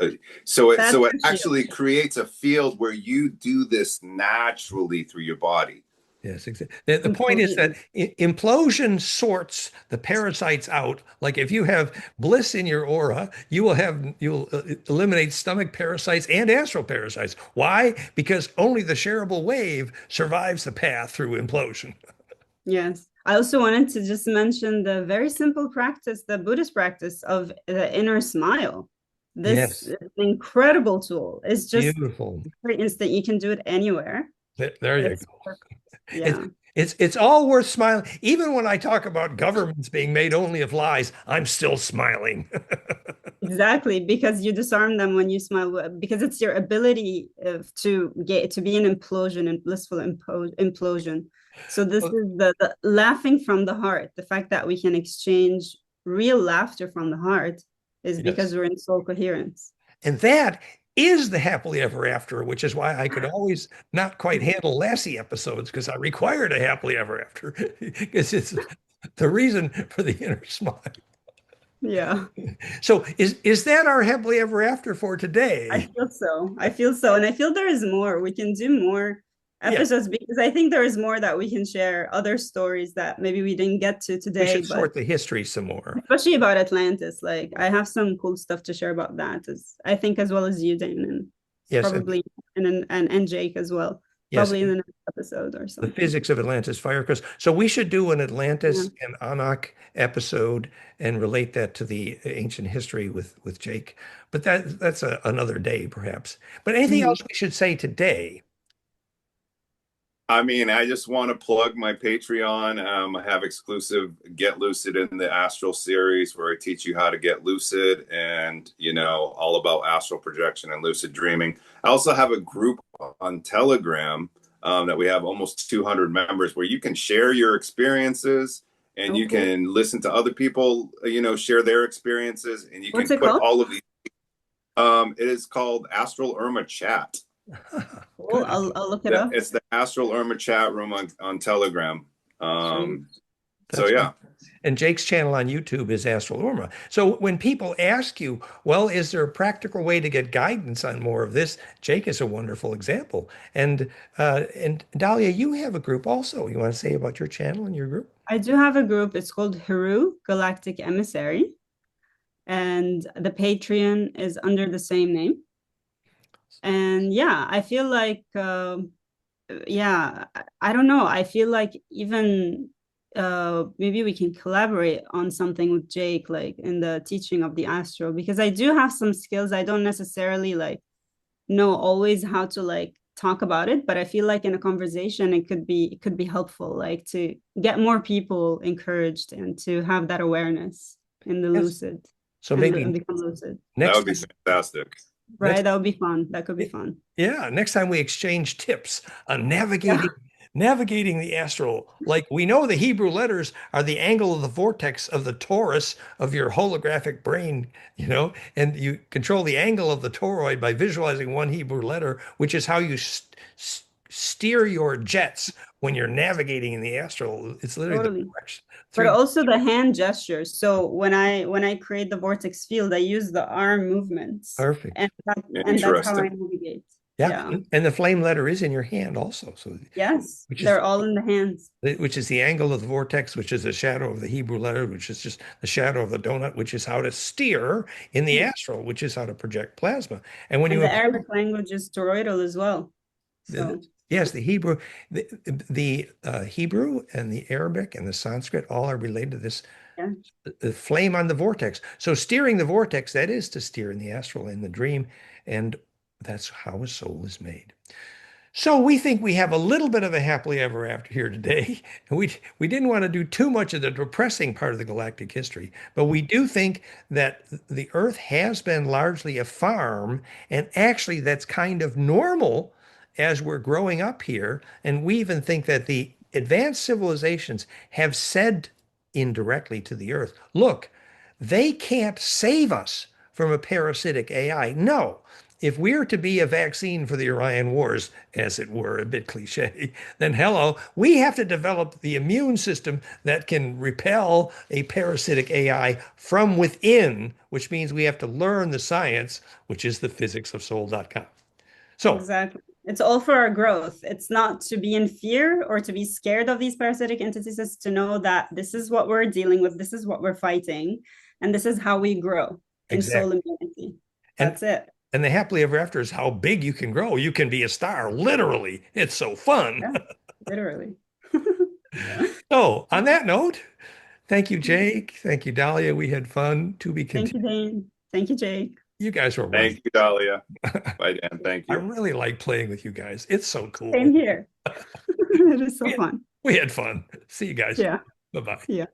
so
That's
it
the
actually
shield.
creates a field where you do this naturally through your body.
Yes, exactly. The point is that
Completely.
implosion sorts the parasites out. Like if you have bliss in your aura, you'll eliminate stomach parasites and astral parasites. Why? Because only the shareable wave survives the path through implosion.
Yes. I also wanted to just mention the very simple practice, the Buddhist practice of the inner smile. This
Yes,
is an incredible tool. It's just
beautiful.
very instant. You can do it anywhere.
There you
It's
go.
perfect.
It's
Yeah,
it's all worth smiling. Even when I talk about governments being made only of lies, I'm still smiling.
exactly. Because you disarm them when you smile, because it's your ability to get to be an implosion and blissful implosion. So this is the laughing from the heart. The fact that we can exchange real laughter from the heart is because
Yes.
we're in soul coherence.
And that is the happily ever after, which is why I could always not quite handle Lassie episodes because I required a happily ever after because it's the reason for the inner smile.
Yeah.
So is that our happily ever after for
I
today?
feel so. I feel so. And I feel there is more. We can do more
Yeah,
episodes because I think there is more that we can share, other stories that maybe we didn't get to
we
today,
should
but
sort the history some more.
especially about Atlantis. Like I have some cool stuff to share about that, as I think as well as you, Dan, and
Yes,
probably and Jake as well.
yes,
Probably in the next episode or
the
something.
physics of Atlantis fire crystals. So we should do an
Yeah.
Atlantis and Anak episode and relate that to the ancient history with Jake. But that's another day, perhaps. But anything
Mhm.
else we should say today?
I mean, I just want to plug my Patreon. I have exclusive Get Lucid in the Astral series where I teach you how to get lucid and, all about astral projection and lucid dreaming. I also have a group on Telegram that we have almost 200 members where you can share your experiences and
Oh,
you
cool.
can listen to other people, share their experiences and you
What's
can
it
put
called?
all of these. It is called Astral Irma Chat.
Cool.
Good.
I'll look it up.
It's the Astral Irma chat room on Telegram.
Sweet.
So
That's
yeah,
and Jake's channel on YouTube is Astral Urma. So when people ask you, well, is there a practical way to get guidance on more of this? Jake is a wonderful example. And Dahlia, you have a group also. You want to say about your channel and your group?
I do have a group. It's called ʼHAW-RE, Galactic Emissary, and the Patreon is under the same name. And yeah, I feel like yeah, I don't know. I feel like even maybe we can collaborate on something with Jake, like in the teaching of the astro, because I do have some skills. I don't necessarily like know always how to like talk about it, but I feel like in a conversation it could be helpful, like to get more people encouraged and to have that awareness in the
Yes.
lucid
So
and
maybe
become lucid.
that
next
would be fantastic.
Right?
next
That would be fun. That could be fun.
yeah, next time we exchange tips on
Yeah,
navigating the astral. Like we know the Hebrew letters are the angle of the vortex of the torus of your holographic brain, and you control the angle of the toroid by visualizing one Hebrew letter, which is how you steer your jets when you're navigating in the astral. It's literally the
totally.
direction.
But
Three
also the hand gestures. So when I create the vortex field, I use the arm movements,
perfect.
and that's how I
Interesting.
navigate.
Yeah,
Yeah.
and the flame letter is in your hand also. So
Yes,
which is
they're all in the hands.
which is the angle of the vortex, which is the shadow of the Hebrew letter, which is just the shadow of the donut, which is how to steer in the astral, which is how to project plasma. And when
And
you
the
apply
Arabic language is toroidal as well. So
yes, the Hebrew, the Hebrew and the Arabic and the Sanskrit all are related to this
yeah,
the flame on the vortex. So steering the vortex, that is to steer in the astral, in the dream, and that's how a soul is made. So we think we have a little bit of a happily ever after here today. And we didn't want to do too much of the depressing part of the galactic history, but we do think that the Earth has been largely a farm, and actually that's kind of normal as we're growing up here. And we even think that the advanced civilizations have said indirectly to the Earth, look, they can't save us from a parasitic AI. No, if we're to be a vaccine for the Orion Wars, as it were, a bit cliche, then hello, we have to develop the immune system that can repel a parasitic AI from within, which means we have to learn the science, which is the physics of soul.com. So,
Exactly. It's all for our growth. It's not to be in fear or to be scared of these parasitic entities, it's to know that this is what we're dealing with, this is what we're fighting, and this is how we grow in soul
exactly.
immunity.
And
That's it.
and the happily ever after is how big you can grow. You can be a star, literally. It's so fun.
Yeah, literally.
So, on that note, thank you, Jake. Thank you, Dahlia. We had fun. To be
Thank you,
continued.
Dane. Thank you, Jake.
You guys were
Thank
wonderful.
you, Dahlia. Bye, Dan. Thank
I
you.
really like playing with you guys. It's so cool.
Same here. It is so
We,
fun.
we had fun. See you guys.
Yeah.
Bye-bye.
Yeah.